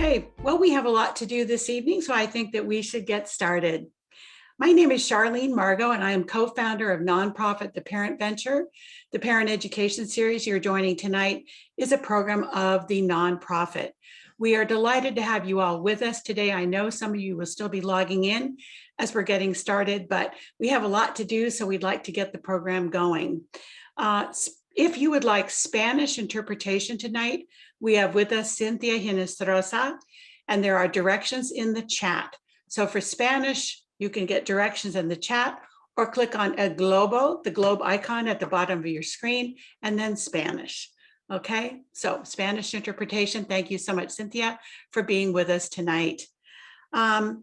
Okay, well, we have a lot to do this evening, so I think that we should get started. My name is Charlene Margot, and I am co-founder of nonprofit The Parent Venture. The Parent Education Series you're joining tonight is a program of the nonprofit. We are delighted to have you all with us today. I know some of you will still be logging in as we're getting started, but we have a lot to do, so we'd like to get the program going. If you would like Spanish interpretation tonight, we have with us Cynthia Hinestrosa, and there are directions in the chat. So for Spanish, you can get directions in the chat or click on El Globo, the globe icon at the bottom of your screen, and then Spanish. Okay, so Spanish interpretation. Thank you so much, Cynthia, for being with us tonight. I'd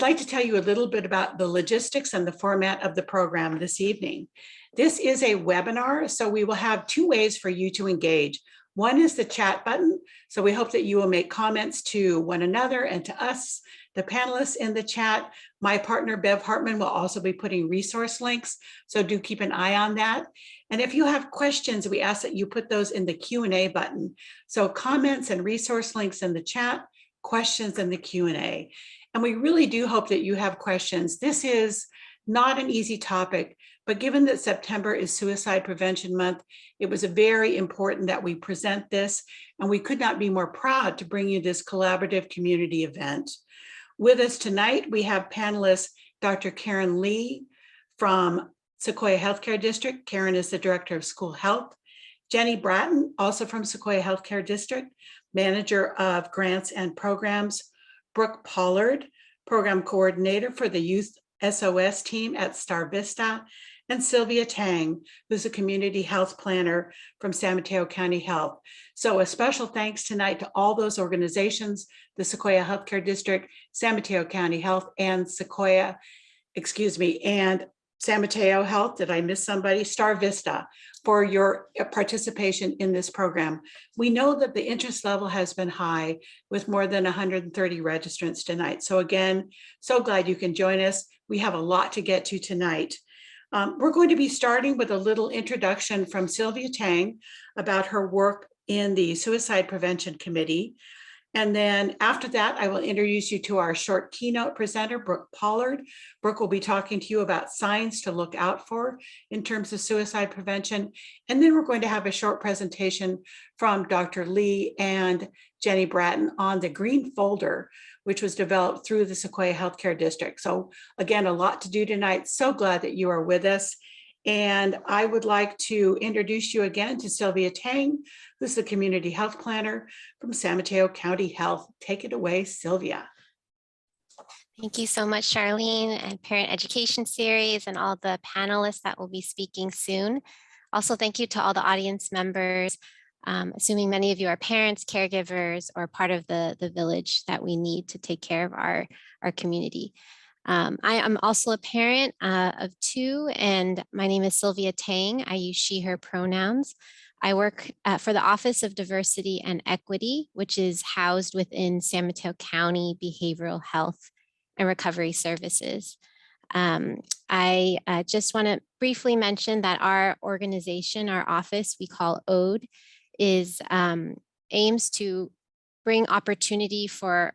like to tell you a little bit about the logistics and the format of the program this evening. This is a webinar, so we will have two ways for you to engage. One is the chat button, so we hope that you will make comments to one another and to us, the panelists in the chat. My partner, Bev Hartman, will also be putting resource links, so do keep an eye on that. And if you have questions, we ask that you put those in the Q&A button. So comments and resource links in the chat, questions in the Q&A. And we really do hope that you have questions. This is not an easy topic, but given that September is Suicide Prevention Month, it was very important that we present this, and we could not be more proud to bring you this collaborative community event. With us tonight, we have panelists Dr. Karen Lee from Sequoia Healthcare District. Karen is the Director of School Health. Jenny Bratton, also from Sequoia Healthcare District, Manager of Grants and Programs. Brooke Pollard, Program Coordinator for the Youth SOS team at StarVista, and Sylvia Tang, who's a community health planner from San Mateo County Health. So a special thanks tonight to all those organizations, the Sequoia Healthcare District, San Mateo County Health, and and San Mateo Health. Did I miss somebody? StarVista, for your participation in this program. We know that the interest level has been high with more than 130 registrants tonight. So again, so glad you can join us. We have a lot to get to tonight. We're going to be starting with a little introduction from Sylvia Tang about her work in the Suicide Prevention Committee. And then after that, I will introduce you to our short keynote presenter, Brooke Pollard. Brooke will be talking to you about signs to look out for in terms of suicide prevention. And then we're going to have a short presentation from Dr. Lee and Jenny Bratton on the green folder, which was developed through the Sequoia Healthcare District. So again, a lot to do tonight. So glad that you are with us. And I would like to introduce you again to Sylvia Tang, who's the community health planner from San Mateo County Health. Take it away, Sylvia. Thank you so much, Charlene, and Parent Education Series and all the panelists that will be speaking soon. Also, thank you to all the audience members, assuming many of you are parents, caregivers, or part of the village that we need to take care of our community. I am also a parent of two, and my name is Sylvia Tang. I use she, her pronouns. I work for the Office of Diversity and Equity, which is housed within San Mateo County Behavioral Health and Recovery Services. I just want to briefly mention that our organization, our office, we call ODE, aims to bring opportunity for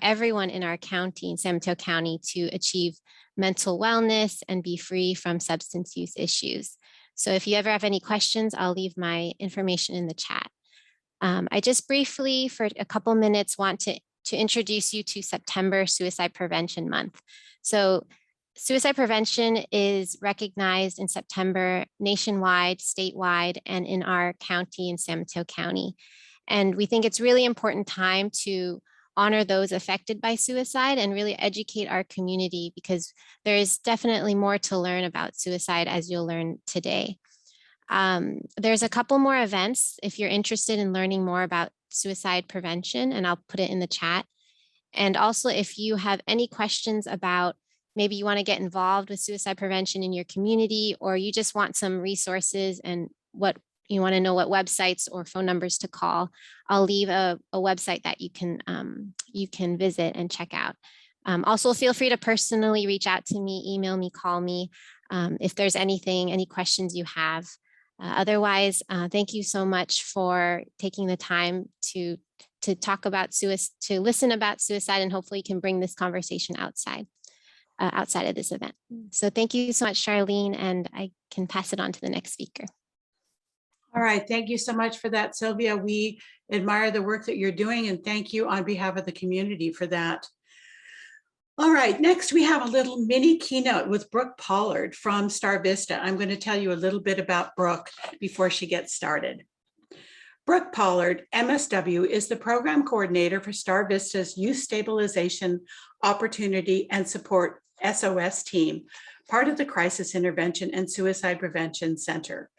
everyone in our county, in San Mateo County, to achieve mental wellness and be free from substance use issues. So if you ever have any questions, I'll leave my information in the chat. I just briefly, for a couple minutes, want to introduce you to September Suicide Prevention Month. So suicide prevention is recognized in September nationwide, statewide, and in our county in San Mateo County. And we think it's really important time to honor those affected by suicide and really educate our community, because there is definitely more to learn about suicide, as you'll learn today. There's a couple more events if you're interested in learning more about suicide prevention, and I'll put it in the chat. And also, if you have any questions about maybe you want to get involved with suicide prevention in your community, or you just want some resources and what you want to know what websites or phone numbers to call, I'll leave a website that you can visit and check out. Also, feel free to personally reach out to me, email me, call me if there's any questions you have. Otherwise, thank you so much for taking the time to talk about suicide, to listen about suicide, and hopefully can bring this conversation outside of this event. So thank you so much, Charlene, and I can pass it on to the next speaker. All right, thank you so much for that, Sylvia. We admire the work that you're doing, and thank you on behalf of the community for that. All right, next we have a little mini keynote with Brooke Pollard from StarVista. I'm going to tell you a little bit about Brooke before she gets started. Brooke Pollard, MSW, is the program coordinator for StarVista's Youth Stabilization, Opportunity, and Support SOS team, part of the Crisis Intervention and Suicide Prevention Center.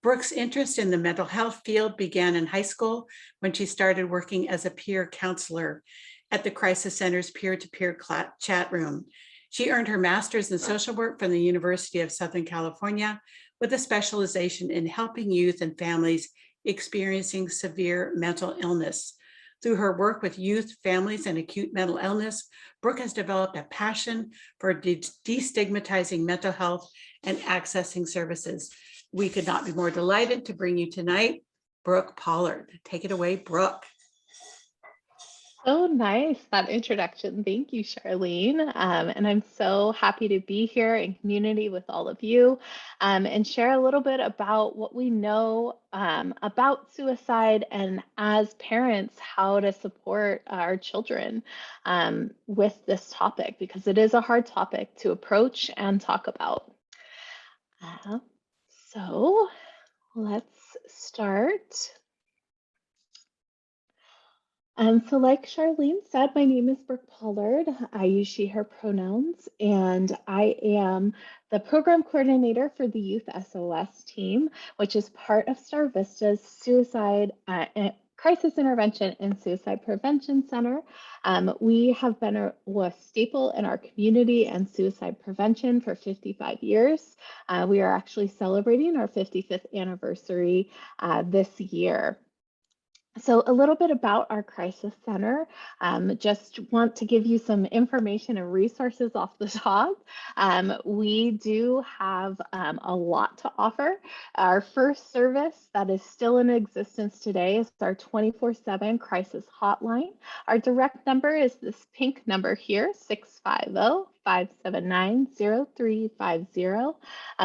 Brooke's interest in the mental health field began in high school when she started working as a peer counselor at the Crisis Center's peer-to-peer chat room. She earned her master's in social work from the University of Southern California with a specialization in helping youth and families experiencing severe mental illness. Through her work with youth, families, and acute mental illness, Brooke has developed a passion for destigmatizing mental health and accessing services. We could not be more delighted to bring you tonight, Brooke Pollard. Take it away, Brooke. So nice, that introduction. Thank you, Charlene. And I'm so happy to be here in community with all of you and share a little bit about what we know about suicide, and as parents, how to support our children with this topic, because it is a hard topic to approach and talk about. So let's start. So like Charlene said, my name is Brooke Pollard. I use she, her pronouns, and I am the program coordinator for the Youth SOS team, which is part of StarVista's Suicide Crisis Intervention and Suicide Prevention Center. We have been a staple in our community and suicide prevention for 55 years. We are actually celebrating our 55th anniversary this year. So a little bit about our crisis center. Just want to give you some information and resources off the top. We do have a lot to offer. Our first service that is still in existence today is our 24/7 crisis hotline. Our direct number is this pink number here, 650-579-0350.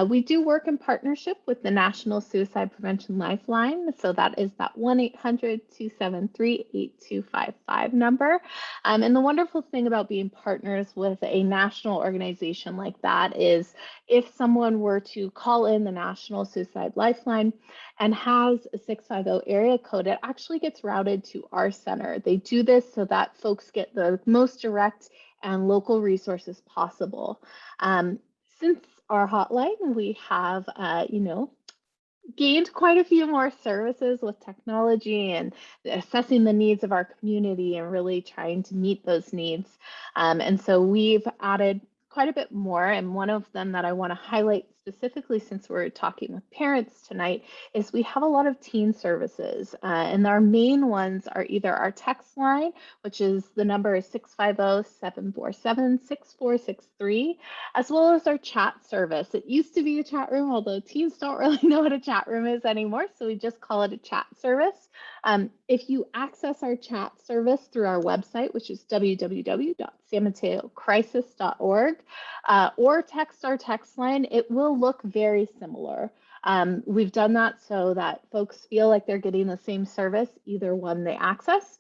We do work in partnership with the National Suicide Prevention Lifeline. So that is that 1-800-273-8255 number. And the wonderful thing about being partners with a national organization like that is if someone were to call in the National Suicide Lifeline and has a 650 area code, it actually gets routed to our center. They do this so that folks get the most direct and local resources possible. Since our hotline, we have, gained quite a few more services with technology and assessing the needs of our community and really trying to meet those needs. And so we've added quite a bit more. And one of them that I want to highlight specifically, since we're talking with parents tonight, is we have a lot of teen services. And our main ones are either our text line, which is the number is 650-747-6463, as well as our chat service. It used to be a chat room, although teens don't really know what a chat room is anymore, so we just call it a chat service. If you access our chat service through our website, which is www.sanmatocrisis.org, or text our text line, it will look very similar. We've done that so that folks feel like they're getting the same service, either one they access.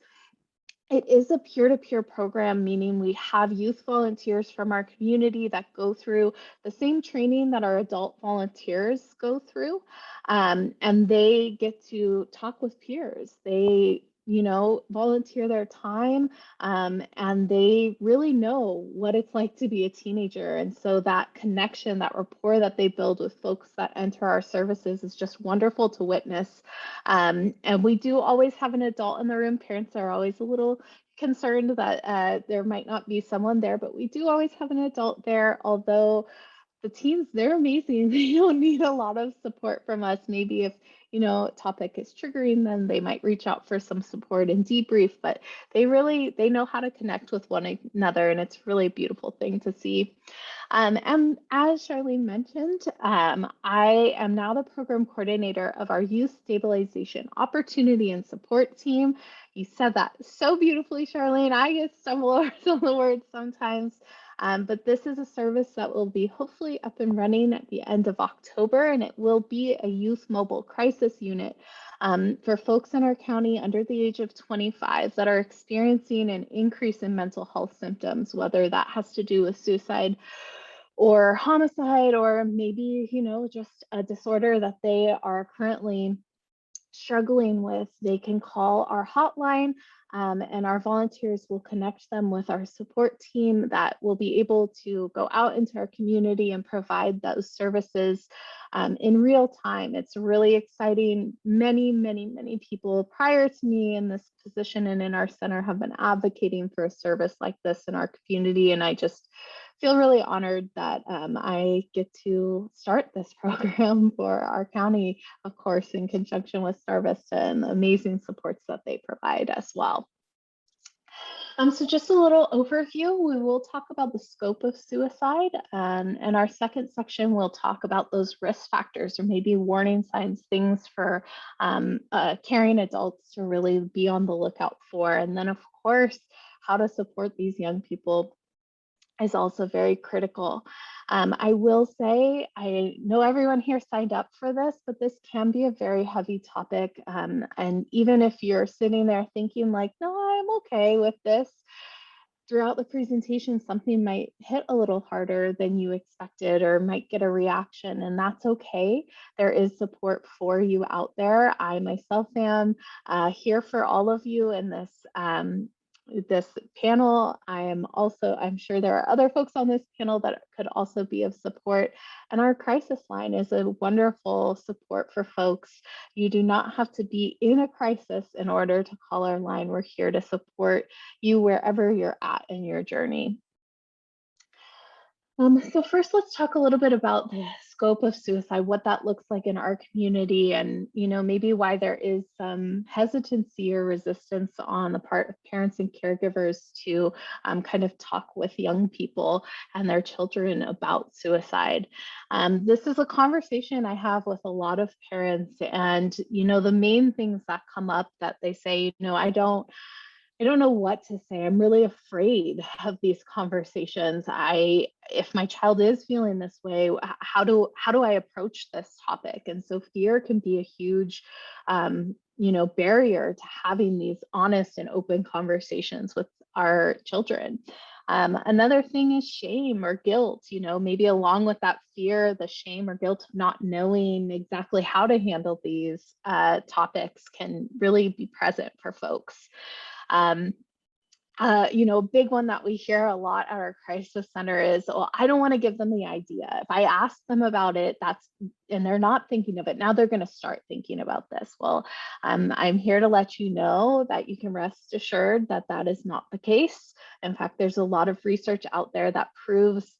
It is a peer-to-peer program, meaning we have youth volunteers from our community that go through the same training that our adult volunteers go through, and they get to talk with peers. They volunteer their time, and they really know what it's like to be a teenager. And so that connection, that rapport that they build with folks that enter our services is just wonderful to witness. And we do always have an adult in the room. Parents are always a little concerned that there might not be someone there, but we do always have an adult there, although the teens, they're amazing. They don't need a lot of support from us. Maybe if a topic is triggering them, they might reach out for some support and debrief, but they know how to connect with one another, and it's really a beautiful thing to see. And as Charlene mentioned, I am now the program coordinator of our Youth Stabilization Opportunity and Support Team. You said that so beautifully, Charlene. I get stumble over some of the words sometimes. But this is a service that will be hopefully up and running at the end of October, and it will be a youth mobile crisis unit for folks in our county under the age of 25 that are experiencing an increase in mental health symptoms, whether that has to do with suicide or homicide, or maybe, just a disorder that they are currently struggling with. They can call our hotline, and our volunteers will connect them with our support team that will be able to go out into our community and provide those services in real time. It's really exciting. Many people prior to me in this position and in our center have been advocating for a service like this in our community, and I just feel really honored that I get to start this program for our county, of course, in conjunction with StarVista and the amazing supports that they provide as well. So just a little overview, we will talk about the scope of suicide, and our second section will talk about those risk factors or maybe warning signs, things for caring adults to really be on the lookout for. And then, of course, how to support these young people is also very critical. I will say, I know everyone here signed up for this, but this can be a very heavy topic. And even if you're sitting there thinking like, no, I'm okay with this, throughout the presentation, something might hit a little harder than you expected or might get a reaction, and that's okay. There is support for you out there. I myself am here for all of you in this panel. I'm sure there are other folks on this panel that could also be of support. And our crisis line is a wonderful support for folks. You do not have to be in a crisis in order to call our line. We're here to support you wherever you're at in your journey. So first, let's talk a little bit about the scope of suicide, what that looks like in our community, and maybe why there is some hesitancy or resistance on the part of parents and caregivers to kind of talk with young people and their children about suicide. This is a conversation I have with a lot of parents, and the main things that come up that they say, I don't know what to say. I'm really afraid of these conversations. If my child is feeling this way, how do I approach this topic? And so fear can be a huge, barrier to having these honest and open conversations with our children. Another thing is shame or guilt, maybe along with that fear, the shame or guilt of not knowing exactly how to handle these topics can really be present for folks. A big one that we hear a lot at our crisis center is, well, I don't want to give them the idea. If I ask them about it, and they're not thinking of it, now they're going to start thinking about this. Well, I'm here to let you know that you can rest assured that that is not the case. In fact, there's a lot of research out there that proves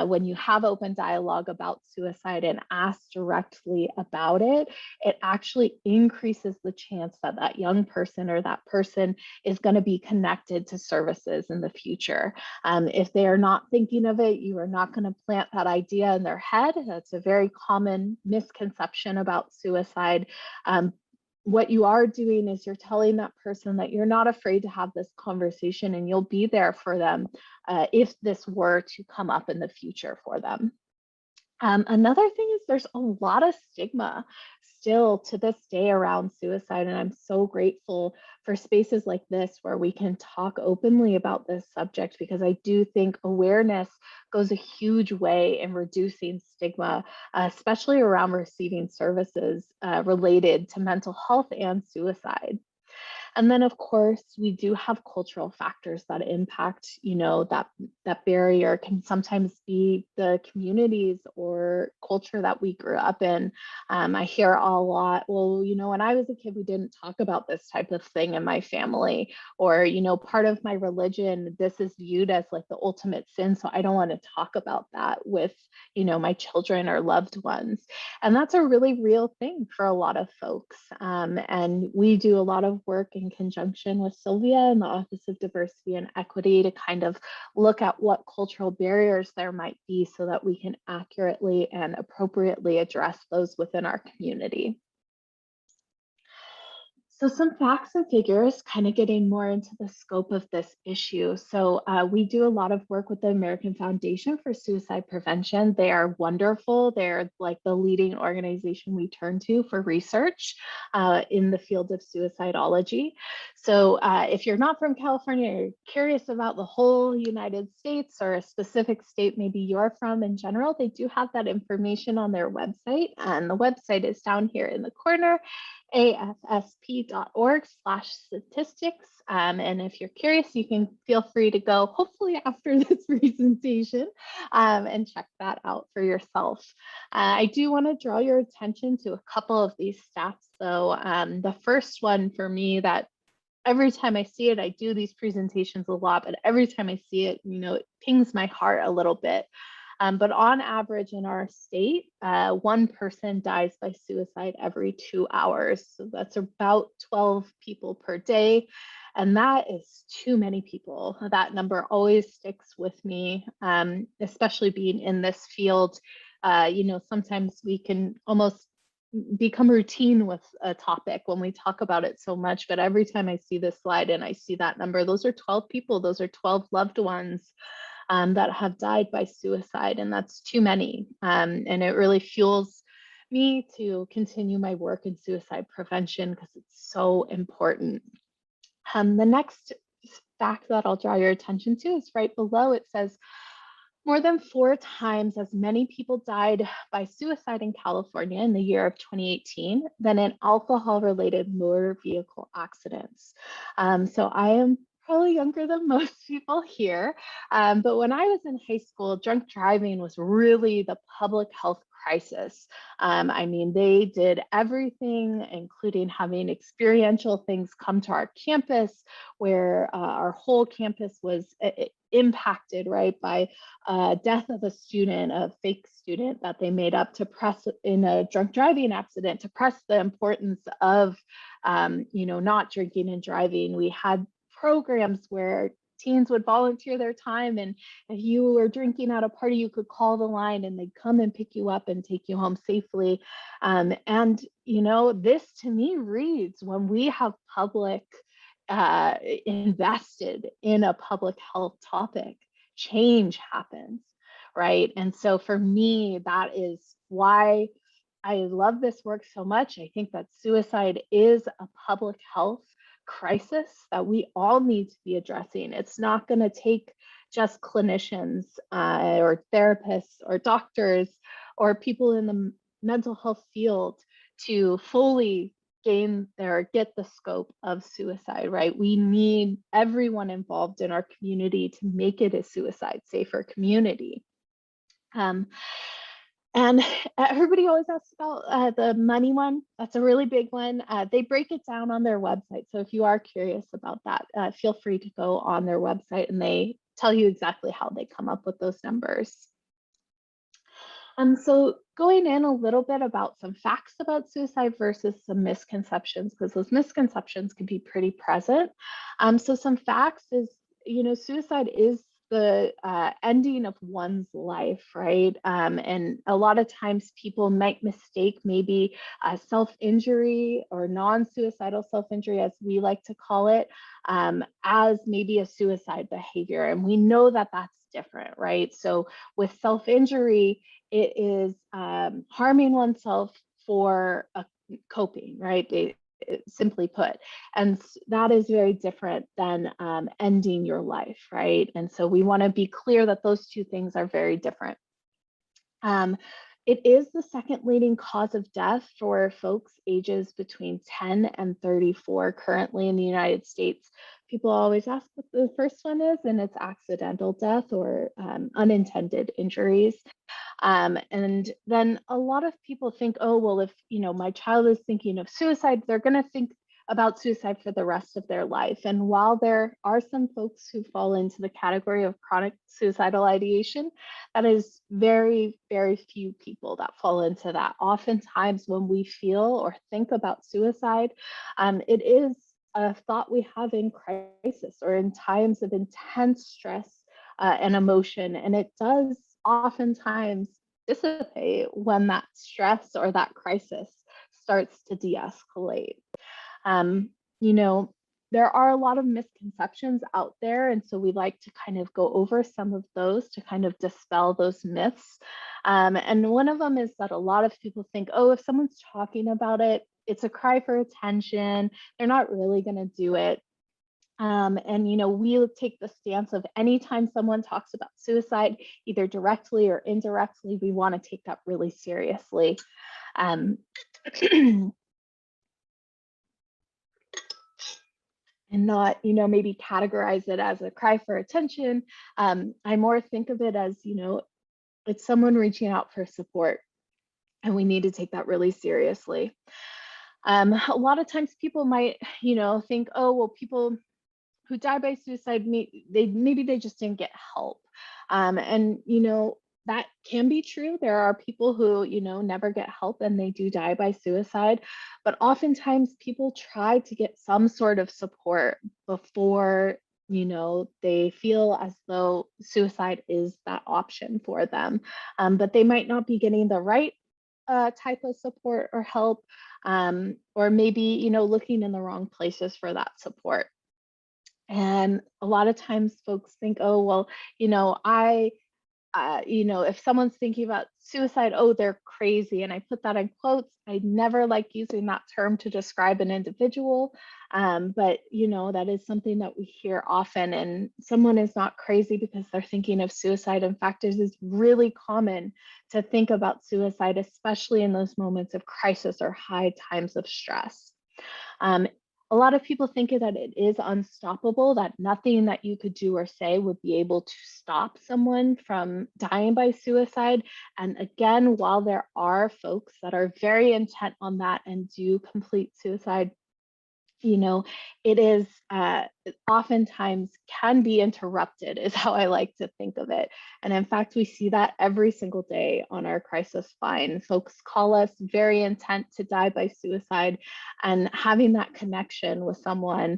when you have open dialogue about suicide and ask directly about it, it actually increases the chance that that young person or that person is going to be connected to services in the future. If they are not thinking of it, you are not going to plant that idea in their head. That's a very common misconception about suicide. What you are doing is you're telling that person that you're not afraid to have this conversation and you'll be there for them if this were to come up in the future for them. Another thing is there's a lot of stigma still to this day around suicide, and I'm so grateful for spaces like this where we can talk openly about this subject, because I do think awareness goes a huge way in reducing stigma, especially around receiving services related to mental health and suicide. And then, of course, we do have cultural factors that impact, that barrier can sometimes be the communities or culture that we grew up in. I hear a lot, well, when I was a kid, we didn't talk about this type of thing in my family, or, part of my religion, this is viewed as like the ultimate sin, so I don't want to talk about that with, my children or loved ones. And that's a really real thing for a lot of folks. And we do a lot of work in in conjunction with Sylvia and the Office of Diversity and Equity to kind of look at what cultural barriers there might be so that we can accurately and appropriately address those within our community. So some facts and figures, kind of getting more into the scope of this issue. So we do a lot of work with the American Foundation for Suicide Prevention. They are wonderful. They're like the leading organization we turn to for research in the field of suicidology. So if you're not from California, you're curious about the whole United States or a specific state maybe you're from in general, they do have that information on their website. And the website is down here in the corner, afsp.org/statistics. And if you're curious, you can feel free to go, hopefully after this presentation, and check that out for yourself. I do want to draw your attention to a couple of these stats, though. The first one for me that every time I see it, I do these presentations a lot, but every time I see it, you know, it pings my heart a little bit. But on average in our state, one person dies by suicide every 2 hours. So that's about 12 people per day. And that is too many people. That number always sticks with me, especially being in this field. You know, sometimes we can almost become routine with a topic when we talk about it so much, but every time I see this slide and I see that number, those are 12 people, those are 12 loved ones that have died by suicide, and that's too many. And it really fuels me to continue my work in suicide prevention because it's so important. The next fact that I'll draw your attention to is right below. It says, more than 4 times as many people died by suicide in California in the year of 2018 than in alcohol-related motor vehicle accidents. So I am probably younger than most people here, but when I was in high school, drunk driving was really the public health crisis. I mean, they did everything, including having experiential things come to our campus, where our whole campus was impacted, right, by death of a student, a fake student that they made up to press in a drunk driving accident, to press the importance of, you know, not drinking and driving. We had programs where teens would volunteer their time, and if you were drinking at a party, you could call the line and they'd come and pick you up and take you home safely. And, you know, this to me reads, when we have public invested in a public health topic, change happens, right? And so for me, that is why I love this work so much. I think that suicide is a public health crisis that we all need to be addressing. It's not going to take just clinicians or therapists or doctors or people in the mental health field to fully get the scope of suicide, right? We need everyone involved in our community to make it a suicide safer community. And everybody always asks about the money one. That's a really big one. They break it down on their website. So if you are curious about that, feel free to go on their website and they tell you exactly how they come up with those numbers. So going in a little bit about some facts about suicide versus some misconceptions, because those misconceptions can be pretty present. So some facts is, you know, suicide is the ending of one's life, right? And a lot of times people might mistake maybe self-injury or non-suicidal self-injury, as we like to call it, as maybe a suicide behavior. And we know that that's different, right? So with self-injury, it is harming oneself for coping, right? Simply put, and that is very different than ending your life, right? And so we want to be clear that those two things are very different. It is the second leading cause of death for folks ages between 10 and 34 currently in the United States. People always ask what the first one is, and it's accidental death or unintended injuries. And then a lot of people think, oh, well, if, you know, my child is thinking of suicide, they're going to think about suicide for the rest of their life. And while there are some folks who fall into the category of chronic suicidal ideation, that is very, very few people that fall into that. Oftentimes when we feel or think about suicide, it is a thought we have in crisis or in times of intense stress and emotion. And it does oftentimes dissipate when that stress or that crisis starts to de-escalate. You know, there are a lot of misconceptions out there, and so we like to kind of go over some of those to kind of dispel those myths. And one of them is that a lot of people think, oh, if someone's talking about it, it's a cry for attention, they're not really going to do it. And, you know, we take the stance of anytime someone talks about suicide, either directly or indirectly, we want to take that really seriously. And not, you know, maybe categorize it as a cry for attention. I more think of it as, you know, it's someone reaching out for support, and we need to take that really seriously. A lot of times people might, you know, think, oh, well, people who die by suicide, maybe they just didn't get help. And, you know, that can be true. There are people who, you know, never get help and they do die by suicide. But oftentimes people try to get some sort of support before, you know, they feel as though suicide is that option for them. But they might not be getting the right type of support or help, or maybe, you know, looking in the wrong places for that support. And a lot of times folks think, oh, well, you know, you know, if someone's thinking about suicide, oh, they're crazy. And I put that in quotes. I never like using that term to describe an individual. But, you know, that is something that we hear often. And someone is not crazy because they're thinking of suicide. In fact, it is really common to think about suicide, especially in those moments of crisis or high times of stress. A lot of people think that it is unstoppable, that nothing that you could do or say would be able to stop someone from dying by suicide. And again, while there are folks that are very intent on that and do complete suicide, you know, it is oftentimes can be interrupted, is how I like to think of it. And in fact, we see that every single day on our crisis line. Folks call us very intent to die by suicide, and having that connection with someone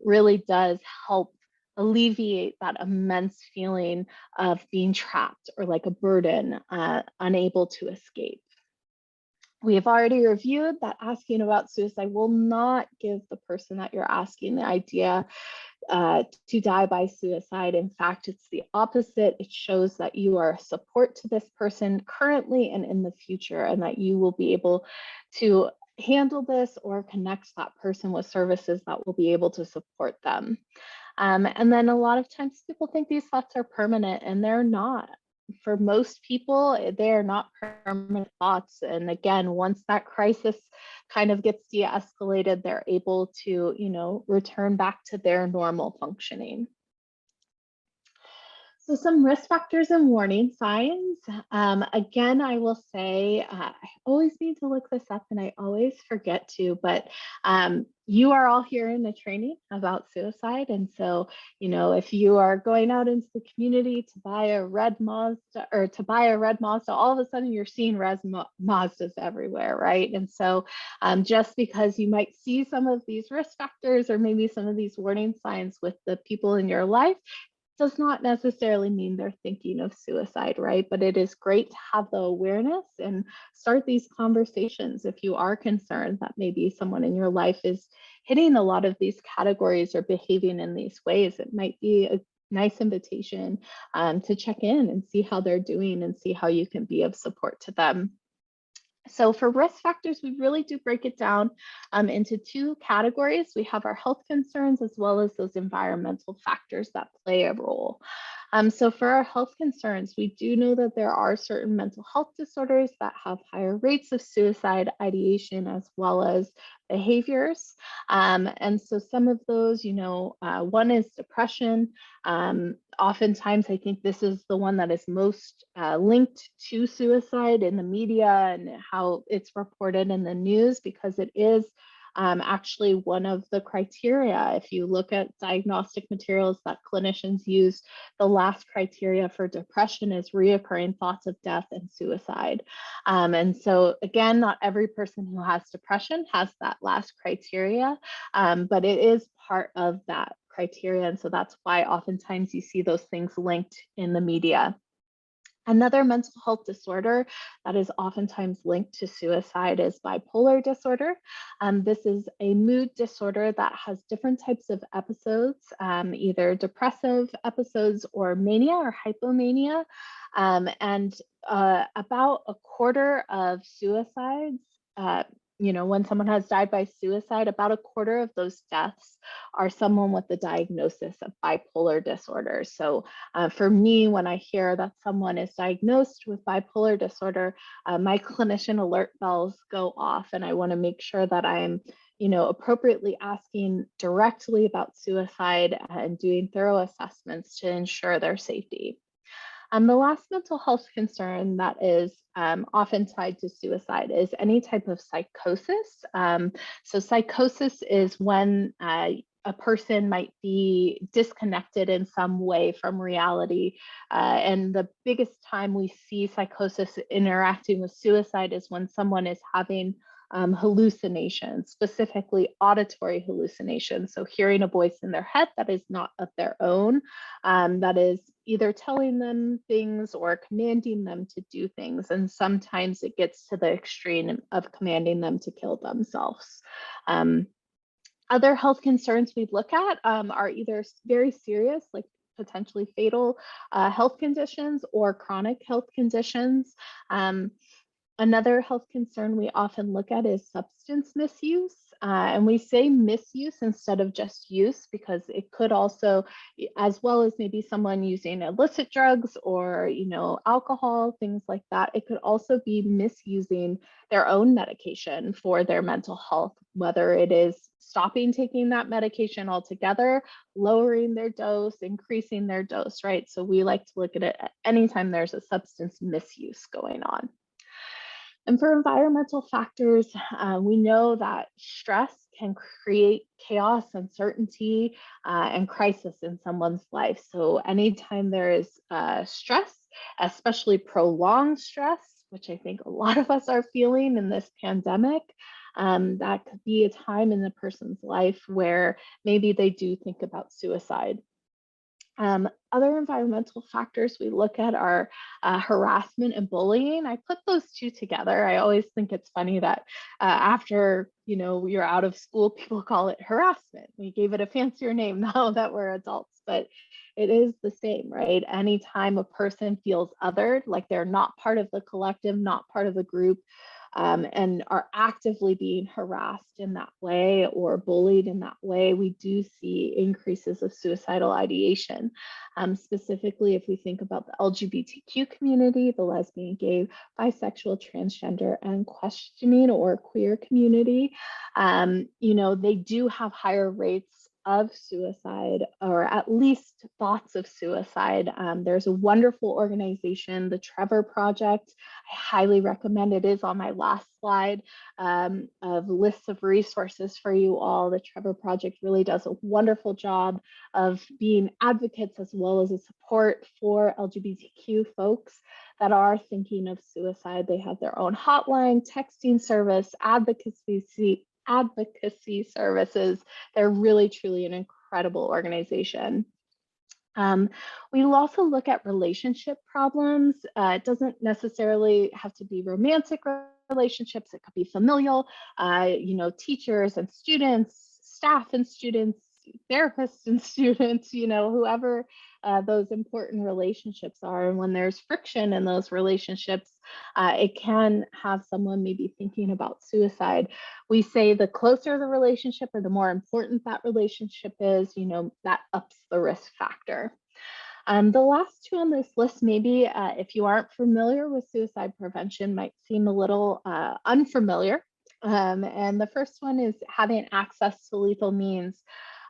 really does help alleviate that immense feeling of being trapped or like a burden, unable to escape. We have already reviewed that asking about suicide will not give the person that you're asking the idea to die by suicide. In fact, it's the opposite. It shows that you are a support to this person currently and in the future, and that you will be able to handle this or connect that person with services that will be able to support them. And then a lot of times people think these thoughts are permanent, and they're not. For most people, they are not permanent thoughts. And again, once that crisis kind of gets de-escalated, they're able to, you know, return back to their normal functioning. So some risk factors and warning signs. Again, I will say, I always need to look this up and I always forget to, but you are all here in the training about suicide. And so, you know, if you are going out into the community to buy a red Mazda, all of a sudden you're seeing red Mazdas everywhere, right? And so just because you might see some of these risk factors or maybe some of these warning signs with the people in your life, does not necessarily mean they're thinking of suicide, right? But it is great to have the awareness and start these conversations if you are concerned that maybe someone in your life is hitting a lot of these categories or behaving in these ways. It might be a nice invitation to check in and see how they're doing and see how you can be of support to them. So for risk factors, we really do break it down into two categories. We have our health concerns as well as those environmental factors that play a role. So for our health concerns, we do know that there are certain mental health disorders that have higher rates of suicide ideation as well as behaviors. And so some of those, you know, one is depression. Oftentimes, I think this is the one that is most linked to suicide in the media and how it's reported in the news, because it is Actually, one of the criteria, if you look at diagnostic materials that clinicians use, the last criteria for depression is reoccurring thoughts of death and suicide. And so again, not every person who has depression has that last criteria, but it is part of that criteria. And so that's why oftentimes you see those things linked in the media. Another mental health disorder that is oftentimes linked to suicide is bipolar disorder. This is a mood disorder that has different types of episodes, either depressive episodes or mania or hypomania. And about a quarter of suicides, when someone has died by suicide, about a quarter of those deaths are someone with the diagnosis of bipolar disorder. So for me, when I hear that someone is diagnosed with bipolar disorder, my clinician alert bells go off, and I want to make sure that I'm appropriately asking directly about suicide and doing thorough assessments to ensure their safety. The last mental health concern that is often tied to suicide is any type of psychosis. So psychosis is when a person might be disconnected in some way from reality. And the biggest time we see psychosis interacting with suicide is when someone is having hallucinations, specifically auditory hallucinations. So hearing a voice in their head that is not of their own, that is either telling them things or commanding them to do things. And sometimes it gets to the extreme of commanding them to kill themselves. Other health concerns we look at are either very serious, like potentially fatal health conditions, or chronic health conditions. Another health concern we often look at is substance misuse. And we say misuse instead of just use because it could also, as well as maybe someone using illicit drugs or, alcohol, things like that, it could also be misusing their own medication for their mental health, whether it is stopping taking that medication altogether, lowering their dose, increasing their dose, right? So we like to look at it anytime there's a substance misuse going on. And for environmental factors, we know that stress can create chaos, uncertainty, and crisis in someone's life. So anytime there is stress, especially prolonged stress, which I think a lot of us are feeling in this pandemic, that could be a time in the person's life where maybe they do think about suicide. Other environmental factors we look at are harassment and bullying. I put those two together. I always think it's funny that after you're out of school, people call it harassment. We gave it a fancier name now that we're adults, but it is the same, right? Anytime a person feels othered, like they're not part of the collective, not part of the group, and are actively being harassed in that way or bullied in that way, we do see increases of suicidal ideation. Specifically, if we think about the LGBTQ community, the lesbian, gay, bisexual, transgender, and questioning or queer community, they do have higher rates of suicide, or at least thoughts of suicide. There's a wonderful organization, the Trevor Project. I highly recommend it. Is on my last slide of lists of resources for you all. The Trevor Project really does a wonderful job of being advocates as well as a support for LGBTQ folks that are thinking of suicide. They have their own hotline, texting service, advocacy services. They're really, truly an incredible organization. We will also look at relationship problems. It doesn't necessarily have to be romantic relationships. It could be familial, teachers and students, staff and students, therapists and students, whoever those important relationships are. And when there's friction in those relationships, it can have someone maybe thinking about suicide. We say the closer the relationship or the more important that relationship is, that ups the risk factor. The last two on this list, maybe if you aren't familiar with suicide prevention, might seem a little unfamiliar. And the first one is having access to lethal means.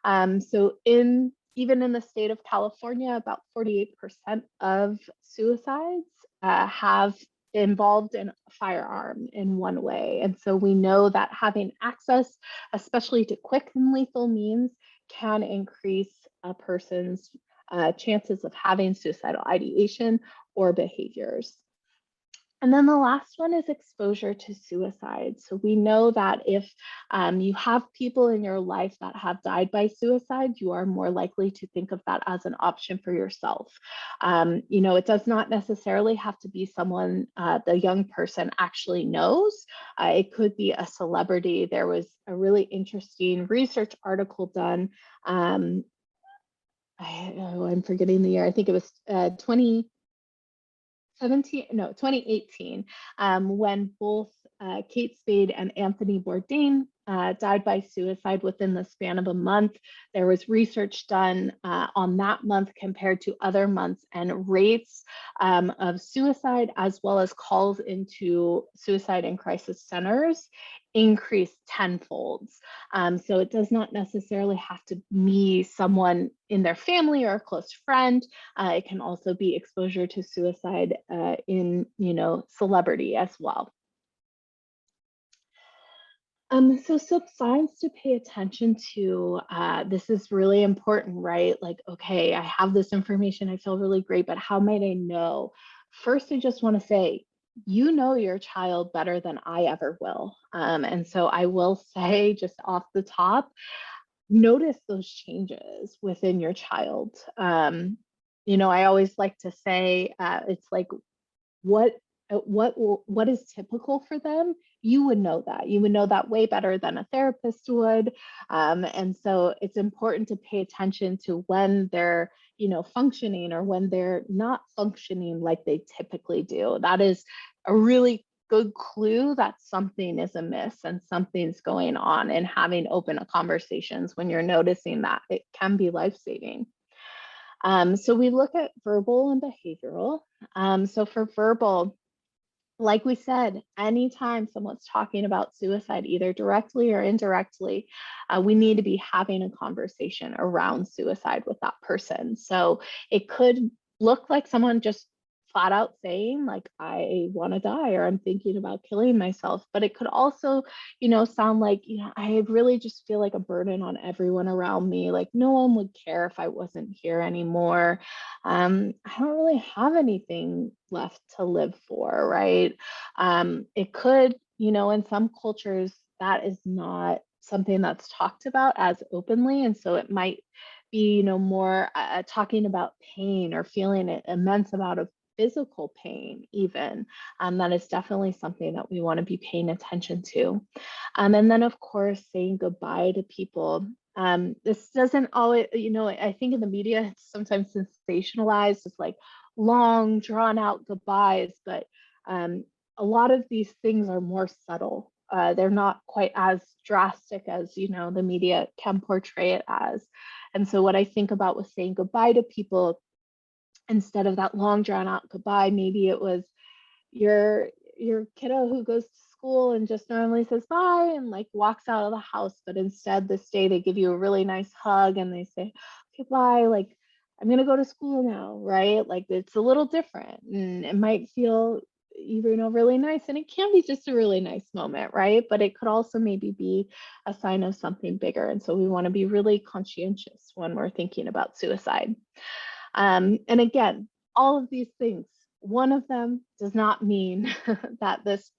So even in the state of California, about 48% of suicides have involved in a firearm in one way. And so we know that having access, especially to quick and lethal means, can increase a person's chances of having suicidal ideation or behaviors. And then the last one is exposure to suicide. So we know that if you have people in your life that have died by suicide, you are more likely to think of that as an option for yourself. You know, it does not necessarily have to be someone the young person actually knows. It could be a celebrity. There was a really interesting research article done. I'm forgetting the year. I think it was 2018, when both Kate Spade and Anthony Bourdain died by suicide within the span of a month. There was research done on that month compared to other months, and rates of suicide as well as calls into suicide and crisis centers increased tenfold. So it does not necessarily have to be someone in their family or a close friend. It can also be exposure to suicide in, you know, celebrity as well. So some signs to pay attention to, this is really important, right? Like, okay, I have this information, I feel really great, but how might I know? First, I just want to say, you know your child better than I ever will. And so I will say, just off the top, notice those changes within your child. You know, I always like to say, it's like, what is typical for them? You would know that. You would know that way better than a therapist would. And so it's important to pay attention to when they're, you know, functioning or when they're not functioning like they typically do. That is a really good clue that something is amiss and something's going on, and having open conversations when you're noticing that, it can be life-saving. So we look at verbal and behavioral. So for verbal, like we said, anytime someone's talking about suicide, either directly or indirectly, we need to be having a conversation around suicide with that person. So it could look like someone just flat out saying, like, I want to die, or I'm thinking about killing myself. But it could also, you know, sound like, you know, I really just feel like a burden on everyone around me. Like, no one would care if I wasn't here anymore. I don't really have anything left to live for, right? It could, you know, in some cultures, that is not something that's talked about as openly. And so it might be, you know, more talking about pain or feeling an immense amount of physical pain even. That is definitely something that we want to be paying attention to. And then, of course, saying goodbye to people. This doesn't always, you know, I think in the media, it's sometimes sensationalized as like long, drawn out goodbyes, but a lot of these things are more subtle. They're not quite as drastic as, you know, the media can portray it as. And so what I think about with saying goodbye to people, instead of that long drawn out goodbye, maybe it was your kiddo who goes to school and just normally says bye and like walks out of the house, but instead this day they give you a really nice hug and they say, okay, bye, like, I'm gonna go to school now, right? Like, it's a little different, and it might feel, you know, really nice, and it can be just a really nice moment, right? But it could also maybe be a sign of something bigger. And so we want to be really conscientious when we're thinking about suicide. And again, all of these things, one of them does not mean that this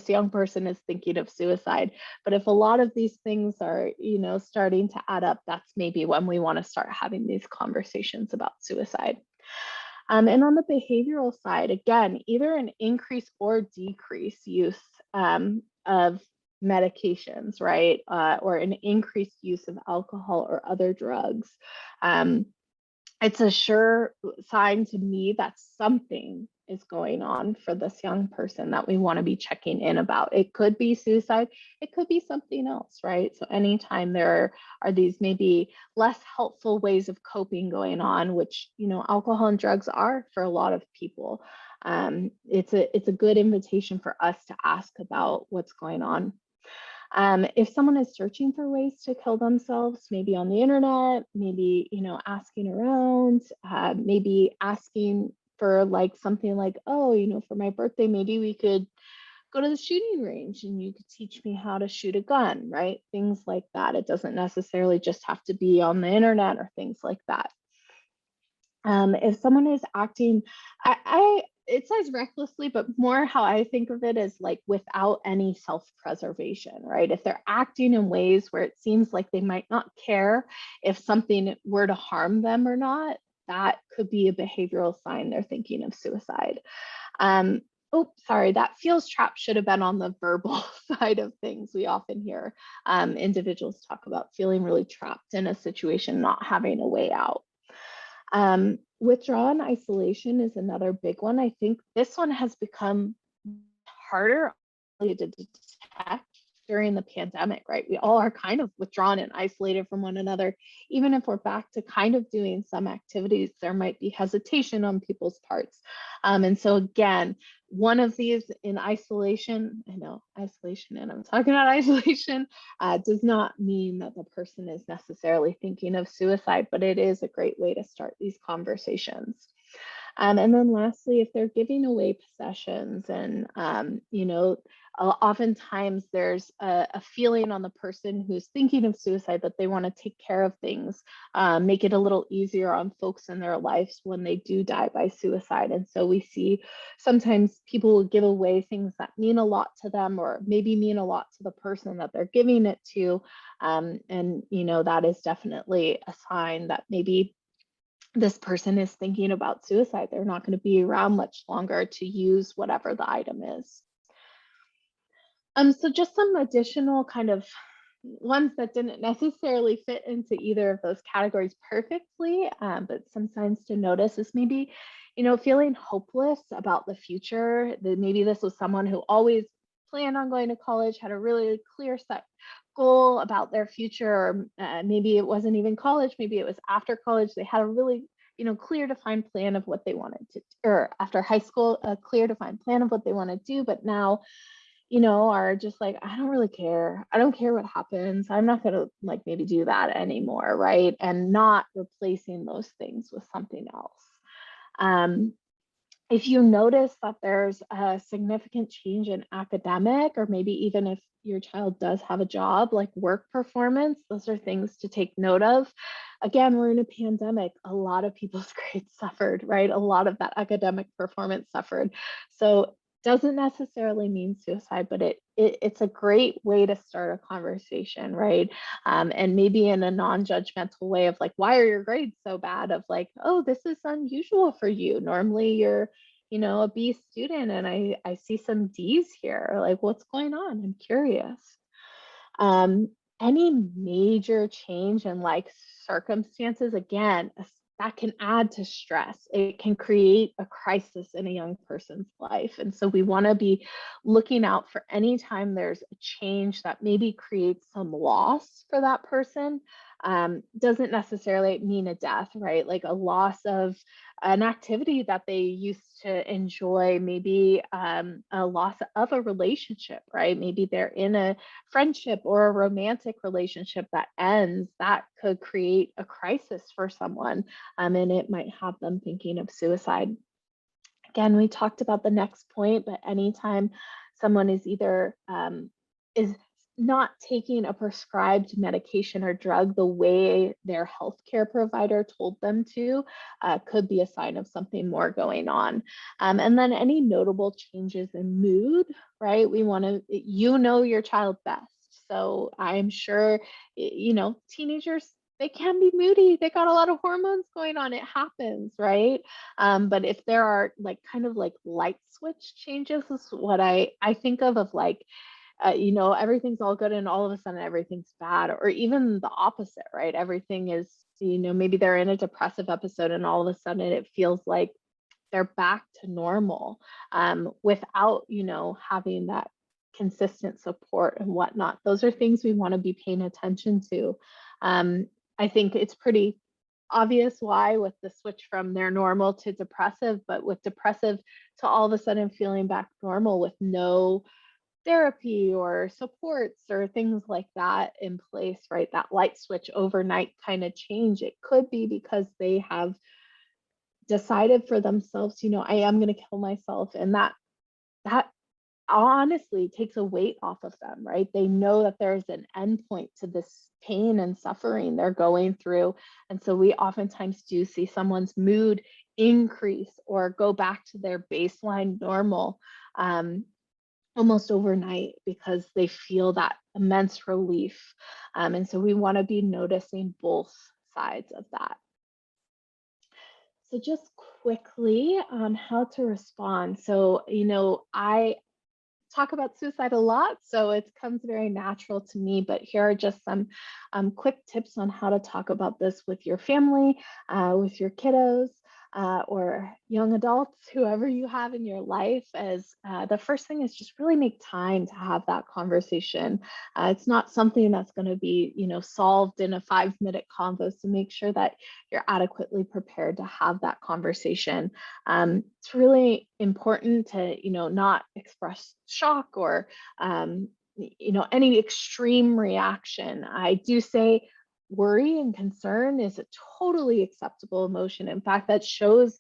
young person is thinking of suicide. But if a lot of these things are, you know, starting to add up, that's maybe when we want to start having these conversations about suicide. And on the behavioral side, again, either an increase or decrease use of medications, right? Or an increased use of alcohol or other drugs. It's a sure sign to me that something is going on for this young person that we want to be checking in about. It could be suicide, it could be something else, right? So anytime there are these maybe less helpful ways of coping going on, which, you know, alcohol and drugs are for a lot of people, it's a good invitation for us to ask about what's going on. If someone is searching for ways to kill themselves, maybe on the internet, maybe, you know, asking around, maybe asking for like something like, oh, for my birthday, maybe we could go to the shooting range and you could teach me how to shoot a gun, right? Things like that. It doesn't necessarily just have to be on the internet or things like that. If someone is acting, it says recklessly, but more how I think of it is like without any self-preservation, right? If they're acting in ways where it seems like they might not care if something were to harm them or not, that could be a behavioral sign they're thinking of suicide. Oh, sorry, that feels trapped should have been on the verbal side of things. We often hear individuals talk about feeling really trapped in a situation, not having a way out. Withdrawal and isolation is another big one. I think this one has become harder to detect during the pandemic, right? We all are kind of withdrawn and isolated from one another. Even if we're back to kind of doing some activities, there might be hesitation on people's parts. And so again, one of these in isolation, I know isolation, and I'm talking about isolation, does not mean that the person is necessarily thinking of suicide, but it is a great way to start these conversations. And then lastly, if they're giving away possessions and, oftentimes there's a feeling on the person who's thinking of suicide that they want to take care of things, make it a little easier on folks in their lives when they do die by suicide. And so we see sometimes people will give away things that mean a lot to them or maybe mean a lot to the person that they're giving it to. And, that is definitely a sign that maybe this person is thinking about suicide. They're not going to be around much longer to use whatever the item is. So just some additional kind of ones that didn't necessarily fit into either of those categories perfectly, but some signs to notice is maybe, feeling hopeless about the future. That maybe this was someone who always planned on going to college, had a really clear set goal about their future, or maybe it wasn't even college, maybe it was after college. They had a really clear defined plan of what they wanted to, or after high school, a clear defined plan of what they want to do, but now are just like, I don't really care. I don't care what happens. I'm not going to like maybe do that anymore, right? And not replacing those things with something else. If you notice that there's a significant change in academic, or maybe even if your child does have a job, like work performance, those are things to take note of. Again, we're in a pandemic. A lot of people's grades suffered, right? A lot of that academic performance suffered. So doesn't necessarily mean suicide, but it's a great way to start a conversation, right? And maybe in a non-judgmental way of like, why are your grades so bad? Of like, oh, this is unusual for you. Normally you're, a B student, and I see some D's here. Like, what's going on? I'm curious. Any major change in like circumstances, again, that can add to stress. It can create a crisis in a young person's life. And so we want to be looking out for any time there's a change that maybe creates some loss for that person. Doesn't necessarily mean a death, right? Like a loss of an activity that they used to enjoy, maybe a loss of a relationship, right? Maybe they're in a friendship or a romantic relationship that ends. That could create a crisis for someone, and it might have them thinking of suicide. Again, we talked about the next point, but anytime someone is either is not taking a prescribed medication or drug the way their healthcare provider told them to, could be a sign of something more going on. And then any notable changes in mood, right? We want to, your child best. So I'm sure, teenagers, they can be moody. They got a lot of hormones going on. It happens, right? But if there are like kind of like light switch changes, is what I think of like, everything's all good and all of a sudden everything's bad, or even the opposite, right? Everything is, maybe they're in a depressive episode and all of a sudden it feels like they're back to normal, without, having that consistent support and whatnot. Those are things we want to be paying attention to. I think it's pretty obvious why with the switch from their normal to depressive, but with depressive to all of a sudden feeling back normal with no therapy or supports or things like that in place, right? That light switch overnight kind of change. It could be because they have decided for themselves, I am going to kill myself. And that honestly takes a weight off of them, right? They know that there's an endpoint to this pain and suffering they're going through. And so we oftentimes do see someone's mood increase or go back to their baseline normal almost overnight because they feel that immense relief. And so we want to be noticing both sides of that. So just quickly on how to respond. So, I talk about suicide a lot, so it comes very natural to me, but here are just some quick tips on how to talk about this with your family, with your kiddos, or young adults, whoever you have in your life. As the first thing is just really make time to have that conversation. It's not something that's going to be, solved in a 5-minute convo, so make sure that you're adequately prepared to have that conversation. It's really important to, not express shock or, any extreme reaction. I do say worry and concern is a totally acceptable emotion. In fact, that shows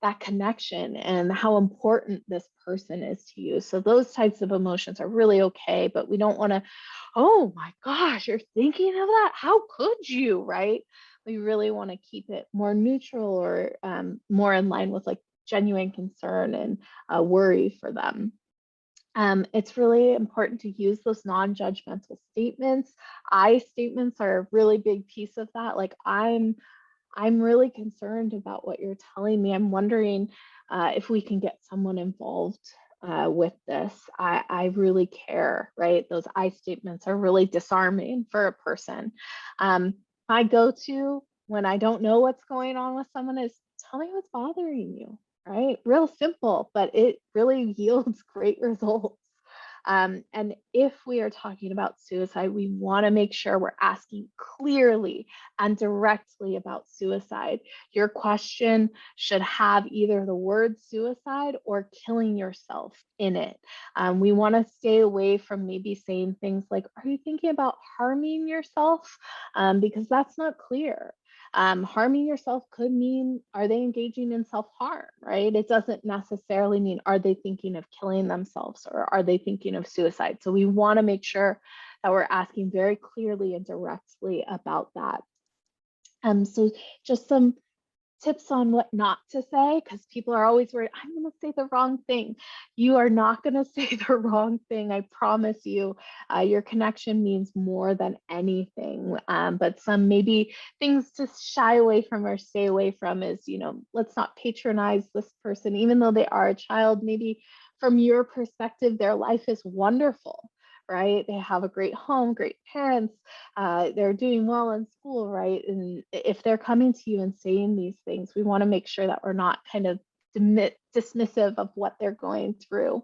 that connection and how important this person is to you. So those types of emotions are really okay, but we don't want to, oh my gosh, you're thinking of that? How could you, right? We really want to keep it more neutral or more in line with like genuine concern and worry for them. It's really important to use those non-judgmental statements. I statements are a really big piece of that. Like, I'm really concerned about what you're telling me. I'm wondering if we can get someone involved with this. I really care, right? Those I statements are really disarming for a person. My go-to when I don't know what's going on with someone is tell me what's bothering you. Right? Real simple, but it really yields great results. And if we are talking about suicide, we want to make sure we're asking clearly and directly about suicide. Your question should have either the word suicide or killing yourself in it. We want to stay away from maybe saying things like, are you thinking about harming yourself? Because that's not clear. Harming yourself could mean, are they engaging in self-harm, right? It doesn't necessarily mean, are they thinking of killing themselves or are they thinking of suicide? So we want to make sure that we're asking very clearly and directly about that. So just some tips on what not to say, because people are always worried, I'm going to say the wrong thing. You are not going to say the wrong thing. I promise you. Your connection means more than anything. But some maybe things to shy away from or stay away from is, let's not patronize this person, even though they are a child. Maybe from your perspective, their life is wonderful. Right? They have a great home, great parents, they're doing well in school, right? And if they're coming to you and saying these things, we want to make sure that we're not kind of dismissive of what they're going through.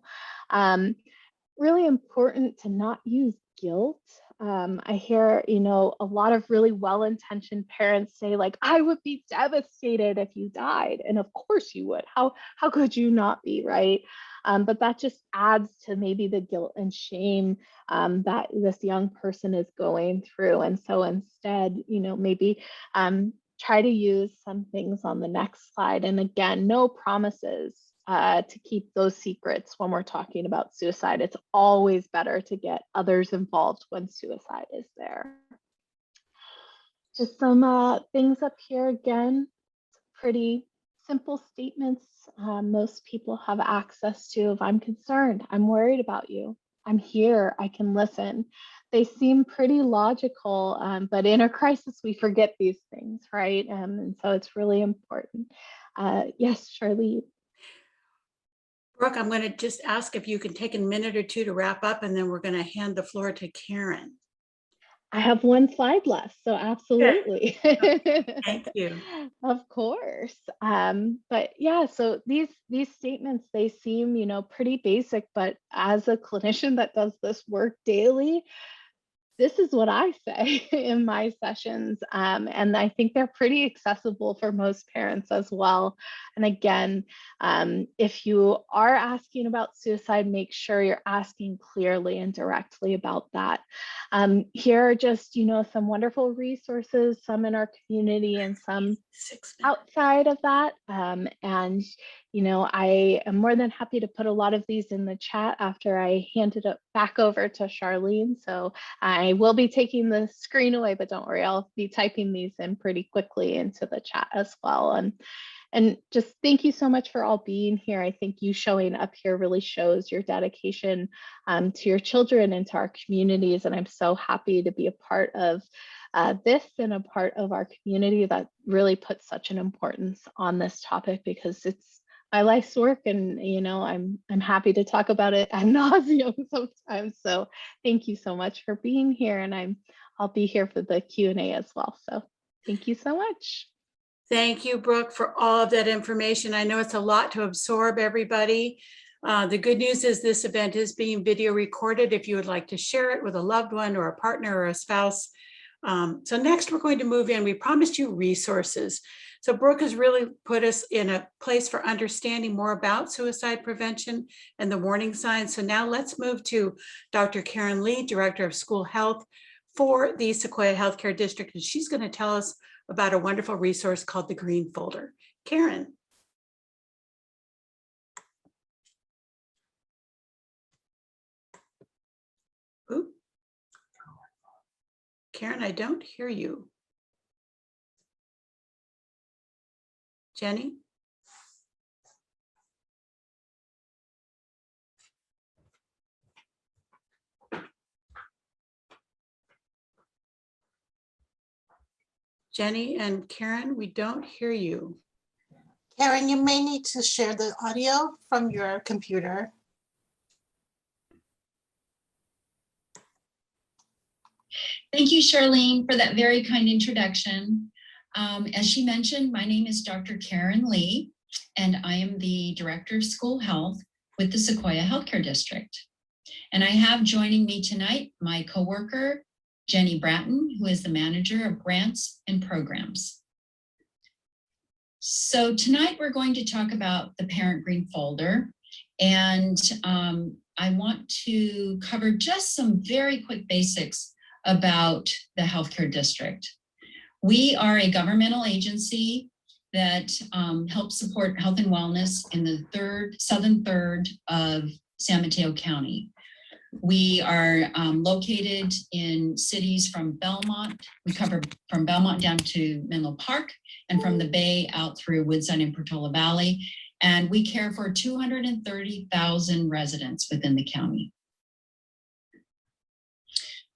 Really important to not use guilt. I hear, a lot of really well-intentioned parents say, like, I would be devastated if you died. And of course you would. How could you not be, right? But that just adds to maybe the guilt and shame that this young person is going through. And so instead, maybe try to use some things on the next slide. And again, no promises to keep those secrets when we're talking about suicide. It's always better to get others involved when suicide is there. Just some things up here again, pretty simple statements most people have access to. If I'm concerned, I'm worried about you, I'm here, I can listen. They seem pretty logical, but in a crisis, we forget these things, right? And so it's really important. Yes, Charlie. Brooke, I'm going to just ask if you can take a minute or two to wrap up, and then we're going to hand the floor to Karen. I have one slide left, so absolutely. Thank you. Of course. But yeah, so these statements, they seem, pretty basic, but as a clinician that does this work daily, this is what I say in my sessions. And I think they're pretty accessible for most parents as well. And again, if you are asking about suicide, make sure you're asking clearly and directly about that. Here are just, some wonderful resources, some in our community and some outside of that. And I am more than happy to put a lot of these in the chat after I hand it back over to Charlene. So I will be taking the screen away, but don't worry, I'll be typing these in pretty quickly into the chat as well. And just thank you so much for all being here. I think you showing up here really shows your dedication to your children and to our communities. And I'm so happy to be a part of this and a part of our community that really puts such an importance on this topic, because it's my life's work, and I'm happy to talk about it ad nauseum sometimes. So thank you so much for being here, and I'll be here for the Q&A as well. So thank you so much. Thank you, Brooke, for all of that information. I know it's a lot to absorb, everybody. The good news is this event is being video recorded if you would like to share it with a loved one or a partner or a spouse. So next we're going to move in. We promised you resources. So Brooke has really put us in a place for understanding more about suicide prevention and the warning signs. So now let's move to Dr. Karen Lee, Director of School Health for the Sequoia Healthcare District. And she's going to tell us about a wonderful resource called the Green Folder. Karen. Ooh. Karen, I don't hear you. Jenny? Jenny and Karen, we don't hear you. Karen, you may need to share the audio from your computer. Thank you, Charlene, for that very kind introduction. As she mentioned, my name is Dr. Karen Lee, and I am the Director of School Health with the Sequoia Healthcare District. And I have joining me tonight my coworker, Jenny Bratton, who is the Manager of Grants and Programs. So tonight we're going to talk about the Parent Green Folder, and I want to cover just some very quick basics about the healthcare district. We are a governmental agency that helps support health and wellness in the southern third of San Mateo County. We are located in cities from Belmont. We cover from Belmont down to Menlo Park, and from the Bay out through Woodside and Portola Valley. And we care for 230,000 residents within the county.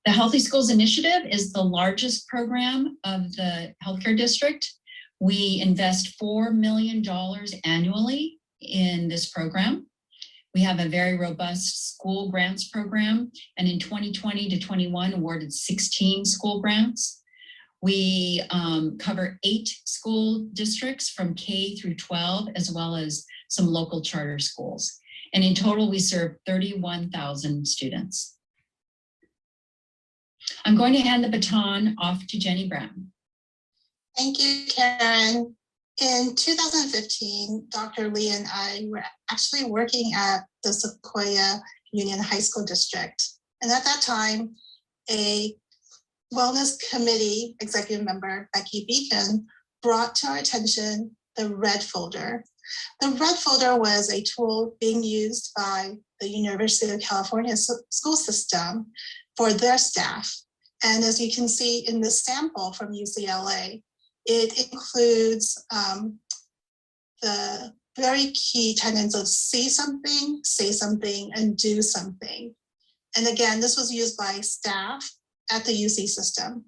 The Healthy Schools Initiative is the largest program of the healthcare district. We invest $4 million annually in this program. We have a very robust school grants program, and in 2020 to 21 awarded 16 school grants. We cover 8 school districts from K through 12, as well as some local charter schools. And in total, we serve 31,000 students. I'm going to hand the baton off to Jenny Bratton. Thank you, Karen. In 2015, Dr. Lee and I were actually working at the Sequoia Union High School District. And at that time, a wellness committee executive member, Becky Beacon, brought to our attention the Red Folder. The Red Folder was a tool being used by the University of California school system for their staff. And as you can see in this sample from UCLA, it includes the very key tenets of see something, say something, and do something. And again, this was used by staff at the UC system.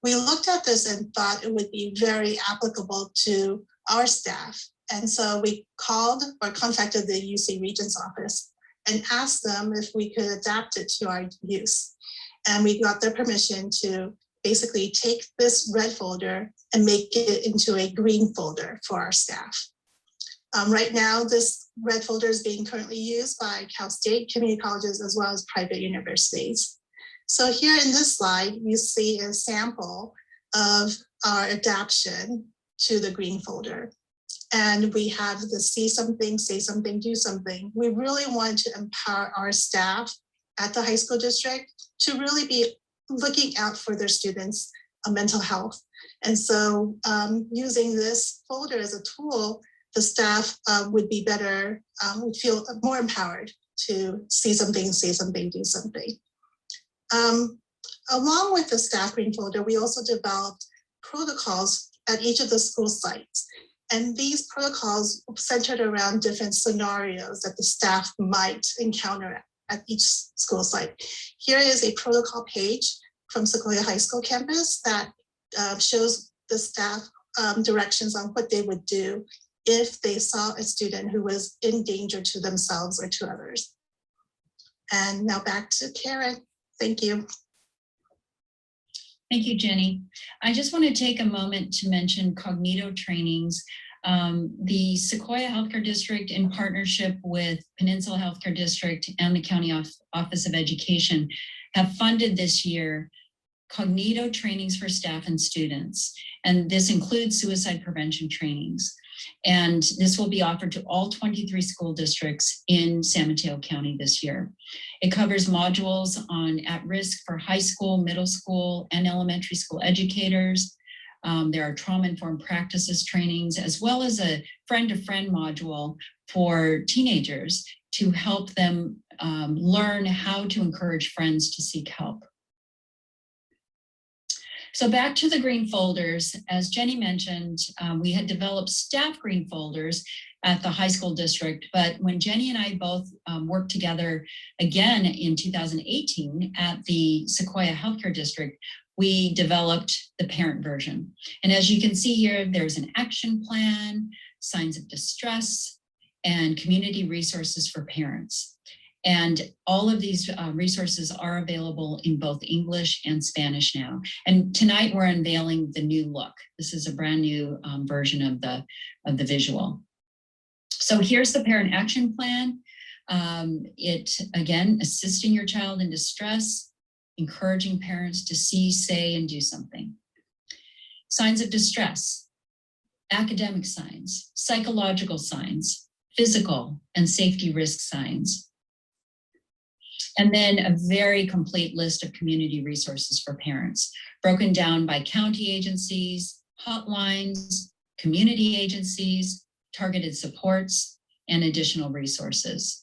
We looked at this and thought it would be very applicable to our staff. And so we called or contacted the UC Regents office and asked them if we could adapt it to our use. And we got their permission to basically take this Red Folder and make it into a green folder for our staff. Right now, this Red Folder is being currently used by Cal State community colleges as well as private universities. So here in this slide, you see a sample of our adaptation to the green folder. And we have the see something, say something, do something. We really want to empower our staff at the high school district to really be looking out for their students' mental health. And so using this folder as a tool, the staff would be better, would feel more empowered to see something, say something, do something. Along with the staff green folder, we also developed protocols at each of the school sites. And these protocols centered around different scenarios that the staff might encounter at each school site. Here is a protocol page from Sequoia High School campus that shows the staff directions on what they would do if they saw a student who was in danger to themselves or to others. And now back to Karen. Thank you. Thank you, Jenny. I just want to take a moment to mention Cognito Trainings. The Sequoia Healthcare District, in partnership with Peninsula Healthcare District and the County Office of Education, have funded this year Cognito Trainings for staff and students. And this includes suicide prevention trainings. And this will be offered to all 23 school districts in San Mateo County this year. It covers modules on at risk for high school, middle school, and elementary school educators. There are trauma-informed practices trainings, as well as a friend-to-friend module for teenagers to help them learn how to encourage friends to seek help. So back to the green folders, as Jenny mentioned, we had developed staff green folders at the high school district, but when Jenny and I both worked together again in 2018 at the Sequoia Healthcare District, we developed the parent version. And as you can see here, there's an action plan, signs of distress, and community resources for parents. And all of these resources are available in both English and Spanish now. And tonight we're unveiling the new look. This is a brand new version of the visual. So here's the parent action plan. It, again, assisting your child in distress, encouraging parents to see, say, and do something. Signs of distress, academic signs, psychological signs, physical and safety risk signs. And then a very complete list of community resources for parents, broken down by county agencies, hotlines, community agencies, targeted supports, and additional resources.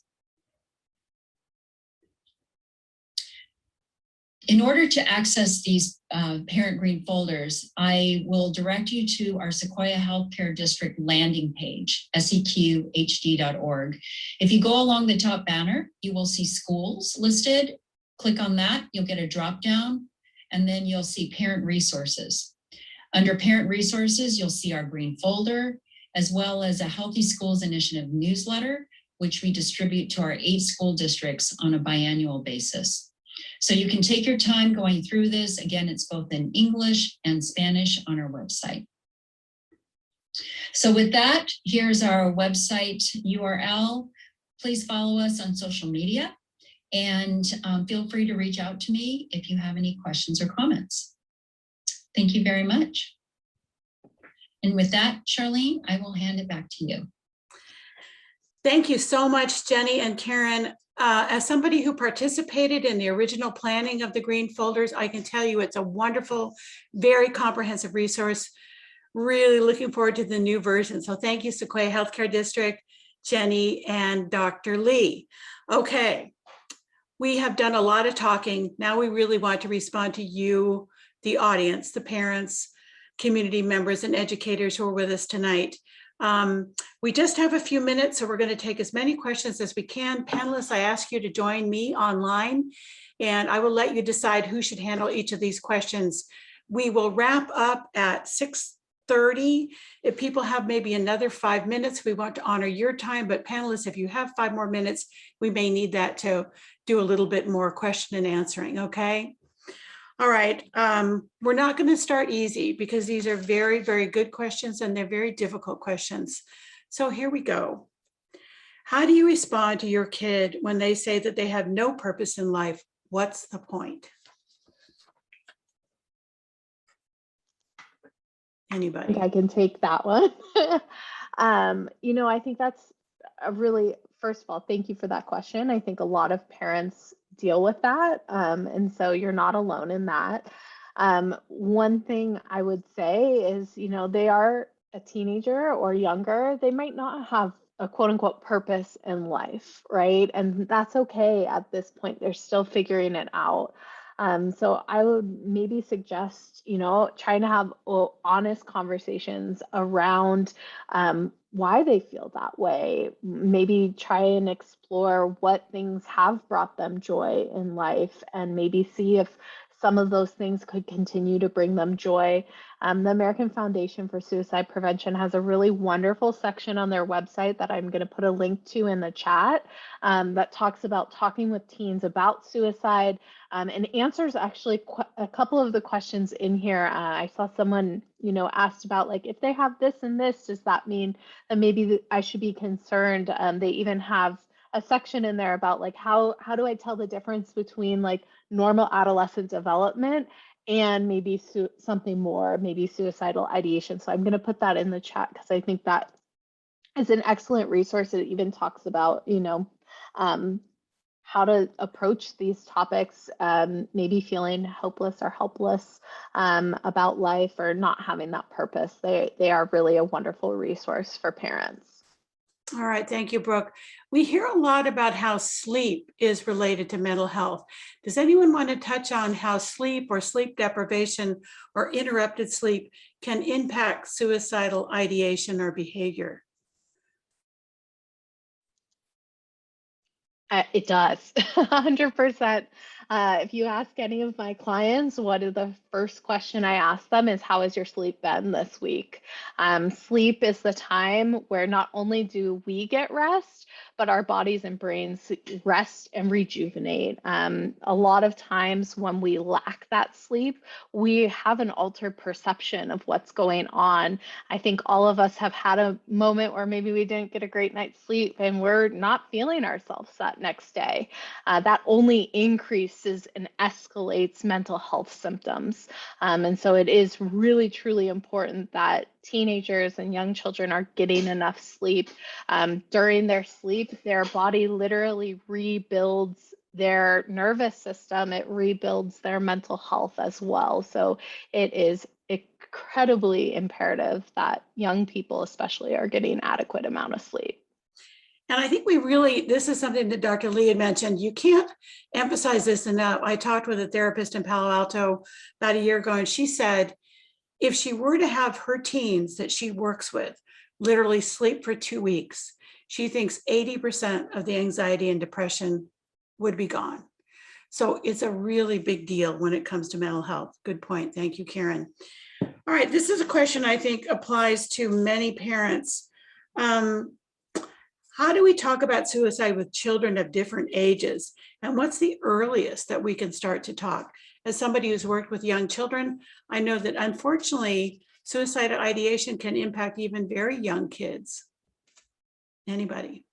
In order to access these parent green folders, I will direct you to our Sequoia Healthcare District landing page, seqhd.org. If you go along the top banner, you will see schools listed. Click on that, you'll get a drop down, and then you'll see parent resources. Under parent resources, you'll see our green folder, as well as a Healthy Schools Initiative newsletter, which we distribute to our 8 school districts on a biannual basis. So you can take your time going through this. Again, it's both in English and Spanish on our website. So with that, here's our website URL. Please follow us on social media and feel free to reach out to me if you have any questions or comments. Thank you very much. And with that, Charlene, I will hand it back to you. Thank you so much, Jenny and Karen. As somebody who participated in the original planning of the green folders, I can tell you it's a wonderful, very comprehensive resource. Really looking forward to the new version. So thank you, Sequoia Healthcare District, Jenny, and Dr. Lee. Okay, we have done a lot of talking. Now we really want to respond to you, the audience, the parents, community members, and educators who are with us tonight. We just have a few minutes, so we're going to take as many questions as we can. Panelists, I ask you to join me online, and I will let you decide who should handle each of these questions. We will wrap up at 6:30. If people have maybe another 5 minutes, we want to honor your time, but panelists, if you have 5 more minutes, we may need that to do a little bit more question and answering, okay? All right, we're not going to start easy because these are very, very good questions and they're very difficult questions. So here we go. How do you respond to your kid when they say that they have no purpose in life? What's the point? Anybody? I can take that one. I think that's a really, first of all, thank you for that question. I think a lot of parents deal with that. And so you're not alone in that. One thing I would say is, they are a teenager or younger. They might not have a quote unquote purpose in life, right? And that's okay at this point. They're still figuring it out. So I would maybe suggest, trying to have honest conversations around why they feel that way. Maybe try and explore what things have brought them joy in life and maybe see if some of those things could continue to bring them joy. The American Foundation for Suicide Prevention has a really wonderful section on their website that I'm going to put a link to in the chat that talks about talking with teens about suicide and answers actually a couple of the questions in here. I saw someone, asked about like, if they have this and this, does that mean that maybe I should be concerned? They even have a section in there about like, how do I tell the difference between like normal adolescent development and maybe something more, maybe suicidal ideation. So I'm going to put that in the chat because I think that is an excellent resource. It even talks about, how to approach these topics, maybe feeling hopeless or helpless about life or not having that purpose. They are really a wonderful resource for parents. All right, thank you, Brooke. We hear a lot about how sleep is related to mental health. Does anyone want to touch on how sleep or sleep deprivation or interrupted sleep can impact suicidal ideation or behavior? It does, 100%. If you ask any of my clients, what is the first question I ask them is, how has your sleep been this week? Sleep is the time where not only do we get rest, but our bodies and brains rest and rejuvenate. A lot of times when we lack that sleep, we have an altered perception of what's going on. I think all of us have had a moment where maybe we didn't get a great night's sleep and we're not feeling ourselves that next day. That only increases and escalates mental health symptoms. And so it is really, truly important that teenagers and young children are getting enough sleep. During their sleep, their body literally rebuilds their nervous system. It rebuilds their mental health as well. So it is incredibly imperative that young people especially are getting adequate amount of sleep. And I think this is something that Dr. Lee had mentioned. You can't emphasize this enough. I talked with a therapist in Palo Alto about a year ago, and she said, if she were to have her teens that she works with literally sleep for 2 weeks, she thinks 80% of the anxiety and depression would be gone. So it's a really big deal when it comes to mental health. Good point. Thank you, Karen. All right, this is a question I think applies to many parents. How do we talk about suicide with children of different ages? And what's the earliest that we can start to talk? As somebody who's worked with young children, I know that unfortunately, suicidal ideation can impact even very young kids. Anybody?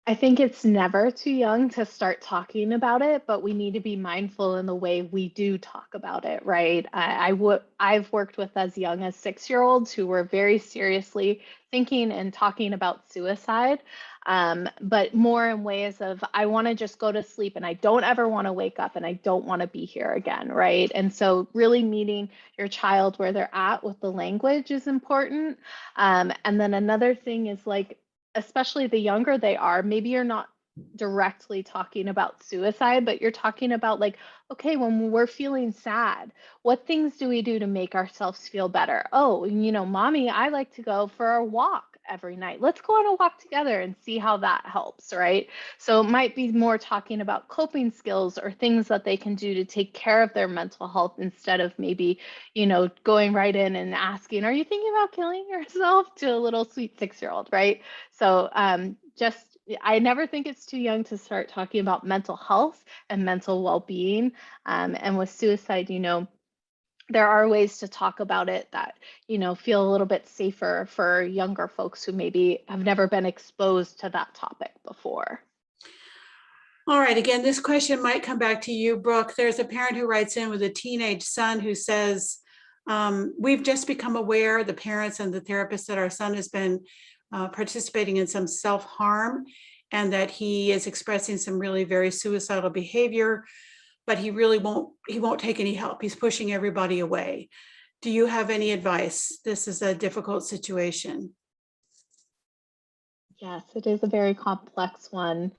I think it's never too young to start talking about it, but we need to be mindful in the way we do talk about it, right? I've worked with as young as 6-year-olds who were very seriously thinking and talking about suicide, but more in ways of, I want to just go to sleep and I don't ever want to wake up and I don't want to be here again, right? And so really meeting your child where they're at with the language is important. And then another thing is like, especially the younger they are, maybe you're not directly talking about suicide, but you're talking about like, okay, when we're feeling sad, what things do we do to make ourselves feel better? Oh, mommy, I like to go for a walk every night. Let's go on a walk together and see how that helps, right? So it might be more talking about coping skills or things that they can do to take care of their mental health instead of maybe, going right in and asking, are you thinking about killing yourself, to a little sweet 6-year-old, right? So I never think it's too young to start talking about mental health and mental well-being. And with suicide, there are ways to talk about it that, feel a little bit safer for younger folks who maybe have never been exposed to that topic before. All right, again, this question might come back to you, Brooke. There's a parent who writes in with a teenage son who says, we've just become aware, the parents and the therapists, that our son has been participating in some self-harm and that he is expressing some really very suicidal behavior, but he won't take any help. He's pushing everybody away. Do you have any advice? This is a difficult situation. Yes, it is a very complex one.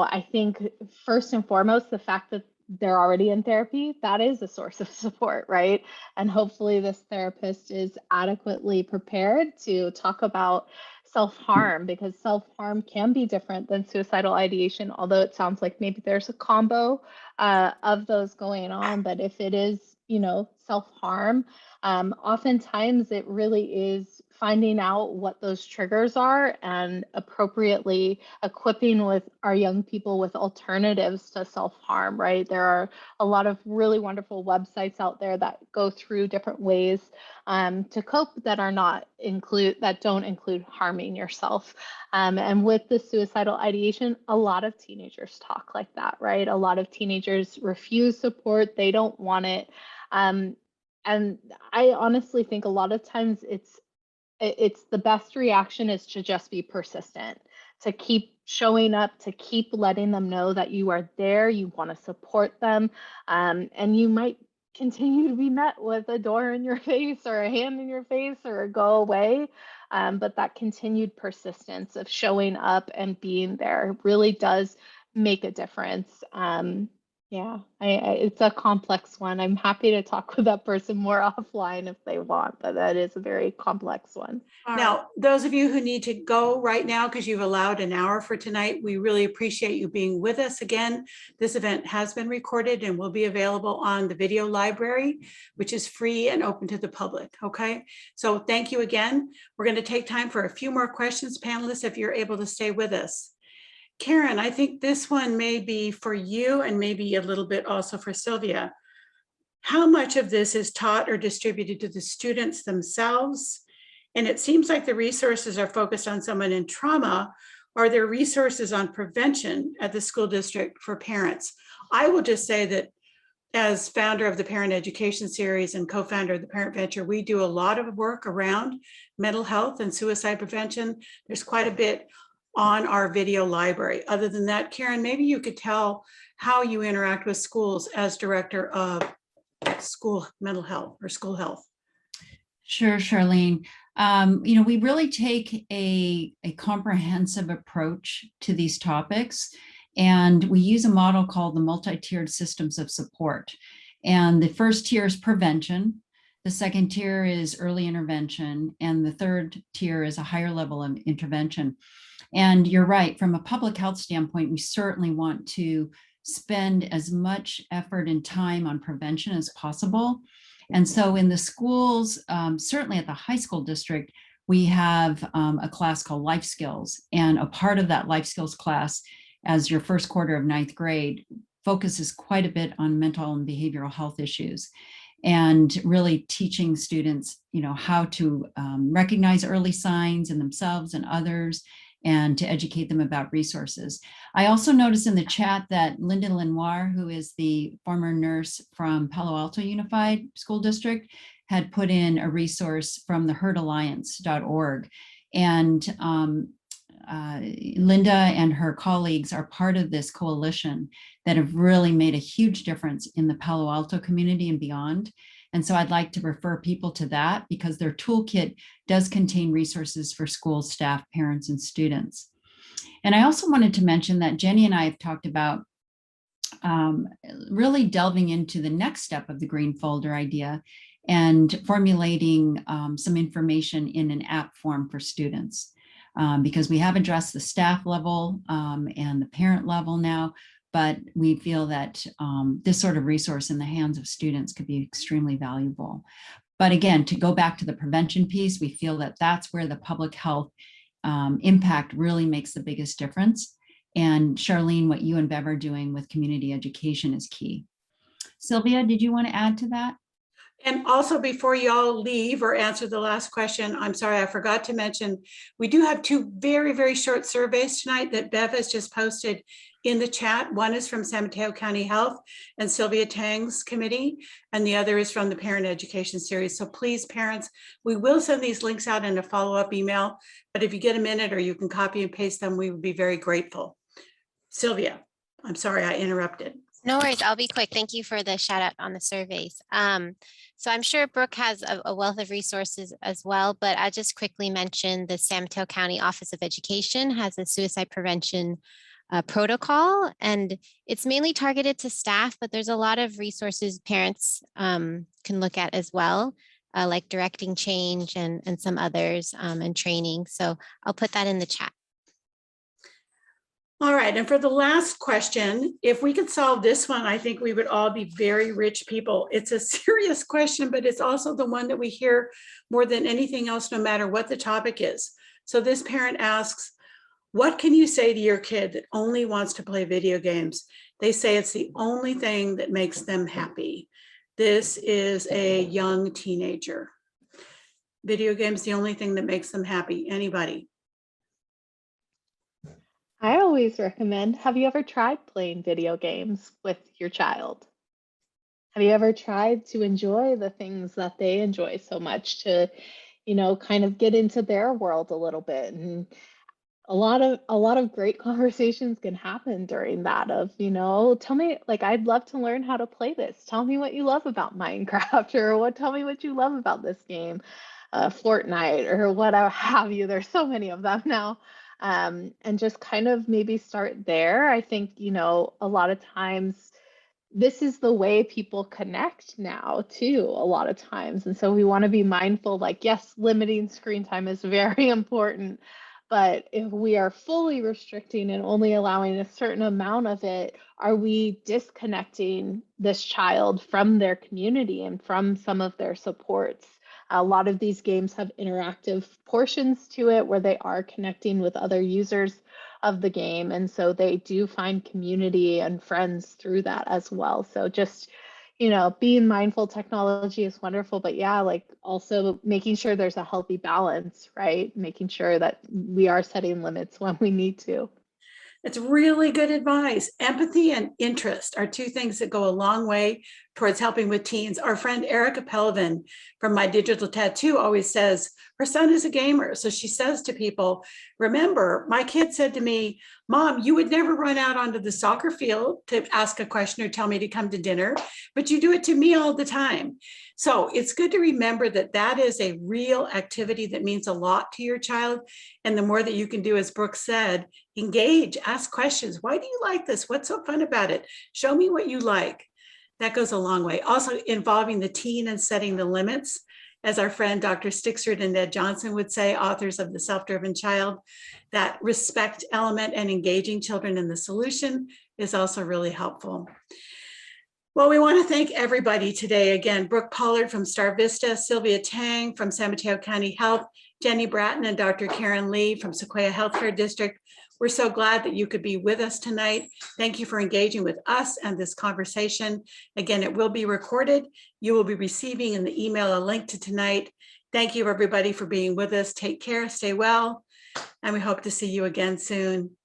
I think first and foremost, the fact that they're already in therapy, that is a source of support, right? And hopefully this therapist is adequately prepared to talk about self-harm, because self-harm can be different than suicidal ideation, although it sounds like maybe there's a combo of those going on. But if it is, self-harm, oftentimes it really is finding out what those triggers are and appropriately equipping with our young people with alternatives to self-harm, right? There are a lot of really wonderful websites out there that go through different ways to cope that don't include harming yourself. And with the suicidal ideation, a lot of teenagers talk like that, right? A lot of teenagers refuse support. They don't want it. And I honestly think a lot of times it's the best reaction is to just be persistent, to keep showing up, to keep letting them know that you are there, you want to support them, and you might continue to be met with a door in your face or a hand in your face or a go away, but that continued persistence of showing up and being there really does make a difference. It's a complex one. I'm happy to talk with that person more offline if they want, but that is a very complex one. Now, those of you who need to go right now because you've allowed an hour for tonight, we really appreciate you being with us again. This event has been recorded and will be available on the video library, which is free and open to the public, okay? So thank you again. We're going to take time for a few more questions, panelists, if you're able to stay with us. Karen, I think this one may be for you and maybe a little bit also for Sylvia. How much of this is taught or distributed to the students themselves? And it seems like the resources are focused on someone in trauma. Are there resources on prevention at the school district for parents? I will just say that as founder of the Parent Education Series and co-founder of the Parent Venture, we do a lot of work around mental health and suicide prevention. There's quite a bit on our video library. Other than that, Karen, maybe you could tell how you interact with schools as director of school mental health or school health. Sure, Charlene. We really take a comprehensive approach to these topics, and we use a model called the multi-tiered systems of support. And the first tier is prevention. The second tier is early intervention. And the third tier is a higher level of intervention. And you're right, from a public health standpoint, we certainly want to spend as much effort and time on prevention as possible. And so in the schools, certainly at the high school district, we have a class called Life Skills. And a part of that life skills class, as your first quarter of ninth grade, focuses quite a bit on mental and behavioral health issues, and really teaching students, how to recognize early signs in themselves and others, and to educate them about resources. I also noticed in the chat that Linda Lenoir, who is the former nurse from Palo Alto Unified School District, had put in a resource from the herdalliance.org. And Linda and her colleagues are part of this coalition that have really made a huge difference in the Palo Alto community and beyond. And so I'd like to refer people to that because their toolkit does contain resources for school staff, parents, and students. And I also wanted to mention that Jenny and I have talked about really delving into the next step of the green folder idea and formulating some information in an app form for students. Because we have addressed the staff level and the parent level now, but we feel that this sort of resource in the hands of students could be extremely valuable. But again, to go back to the prevention piece, we feel that that's where the public health impact really makes the biggest difference. And Charlene, what you and Bev are doing with community education is key. Sylvia, did you want to add to that? And also, before y'all leave or answer the last question, I'm sorry, I forgot to mention, we do have two very, very short surveys tonight that Bev has just posted in the chat. One is from San Mateo County Health and Sylvia Tang's committee, and the other is from the Parent Education Series. So please, parents, we will send these links out in a follow-up email, but if you get a minute or you can copy and paste them, we would be very grateful. Sylvia, I'm sorry I interrupted. No worries, I'll be quick. Thank you for the shout out on the surveys. So I'm sure Brooke has a wealth of resources as well, but I'll just quickly mention the San Mateo County Office of Education has a suicide prevention protocol, and it's mainly targeted to staff, but there's a lot of resources parents can look at as well, like directing change and some others and training. So I'll put that in the chat. All right, and for the last question, if we could solve this one, I think we would all be very rich people. It's a serious question, but it's also the one that we hear more than anything else, no matter what the topic is. So this parent asks, what can you say to your kid that only wants to play video games? They say it's the only thing that makes them happy. This is a young teenager. Video games, the only thing that makes them happy. Anybody? I always recommend, have you ever tried playing video games with your child? Have you ever tried to enjoy the things that they enjoy so much, to, you know, kind of get into their world a little bit? And a lot of great conversations can happen during that of, you know, tell me, like, I'd love to learn how to play this. Tell me what you love about Minecraft, or tell me what you love about this game, Fortnite, or whatever have you. There's so many of them now. And just kind of maybe start there. I think, you know, a lot of times this is the way people connect now too, a lot of times. And so we want to be mindful, like, yes, limiting screen time is very important, but if we are fully restricting and only allowing a certain amount of it, are we disconnecting this child from their community and from some of their supports? A lot of these games have interactive portions to it where they are connecting with other users of the game. And so they do find community and friends through that as well. So just, you know, being mindful, technology is wonderful, but yeah, like also making sure there's a healthy balance, right? Making sure that we are setting limits when we need to. It's really good advice. Empathy and interest are two things that go a long way towards helping with teens. Our friend Erica Pelvin from My Digital Tattoo always says her son is a gamer. So she says to people, remember, my kid said to me, Mom, you would never run out onto the soccer field to ask a question or tell me to come to dinner, but you do it to me all the time. So it's good to remember that that is a real activity that means a lot to your child. And the more that you can do, as Brooke said, engage, ask questions. Why do you like this? What's so fun about it? Show me what you like. That goes a long way. Also involving the teen and setting the limits. As our friend Dr. Stixford and Ned Johnson would say, authors of The Self-Driven Child, that respect element and engaging children in the solution is also really helpful. Well, we want to thank everybody today. Again, Brooke Pollard from StarVista, Sylvia Tang from San Mateo County Health, Jenny Bratton and Dr. Karen Lee from Sequoia Healthcare District. We're so glad that you could be with us tonight. Thank you for engaging with us and this conversation. Again, it will be recorded. You will be receiving in the email a link to tonight. Thank you, everybody, for being with us. Take care, stay well, and we hope to see you again soon.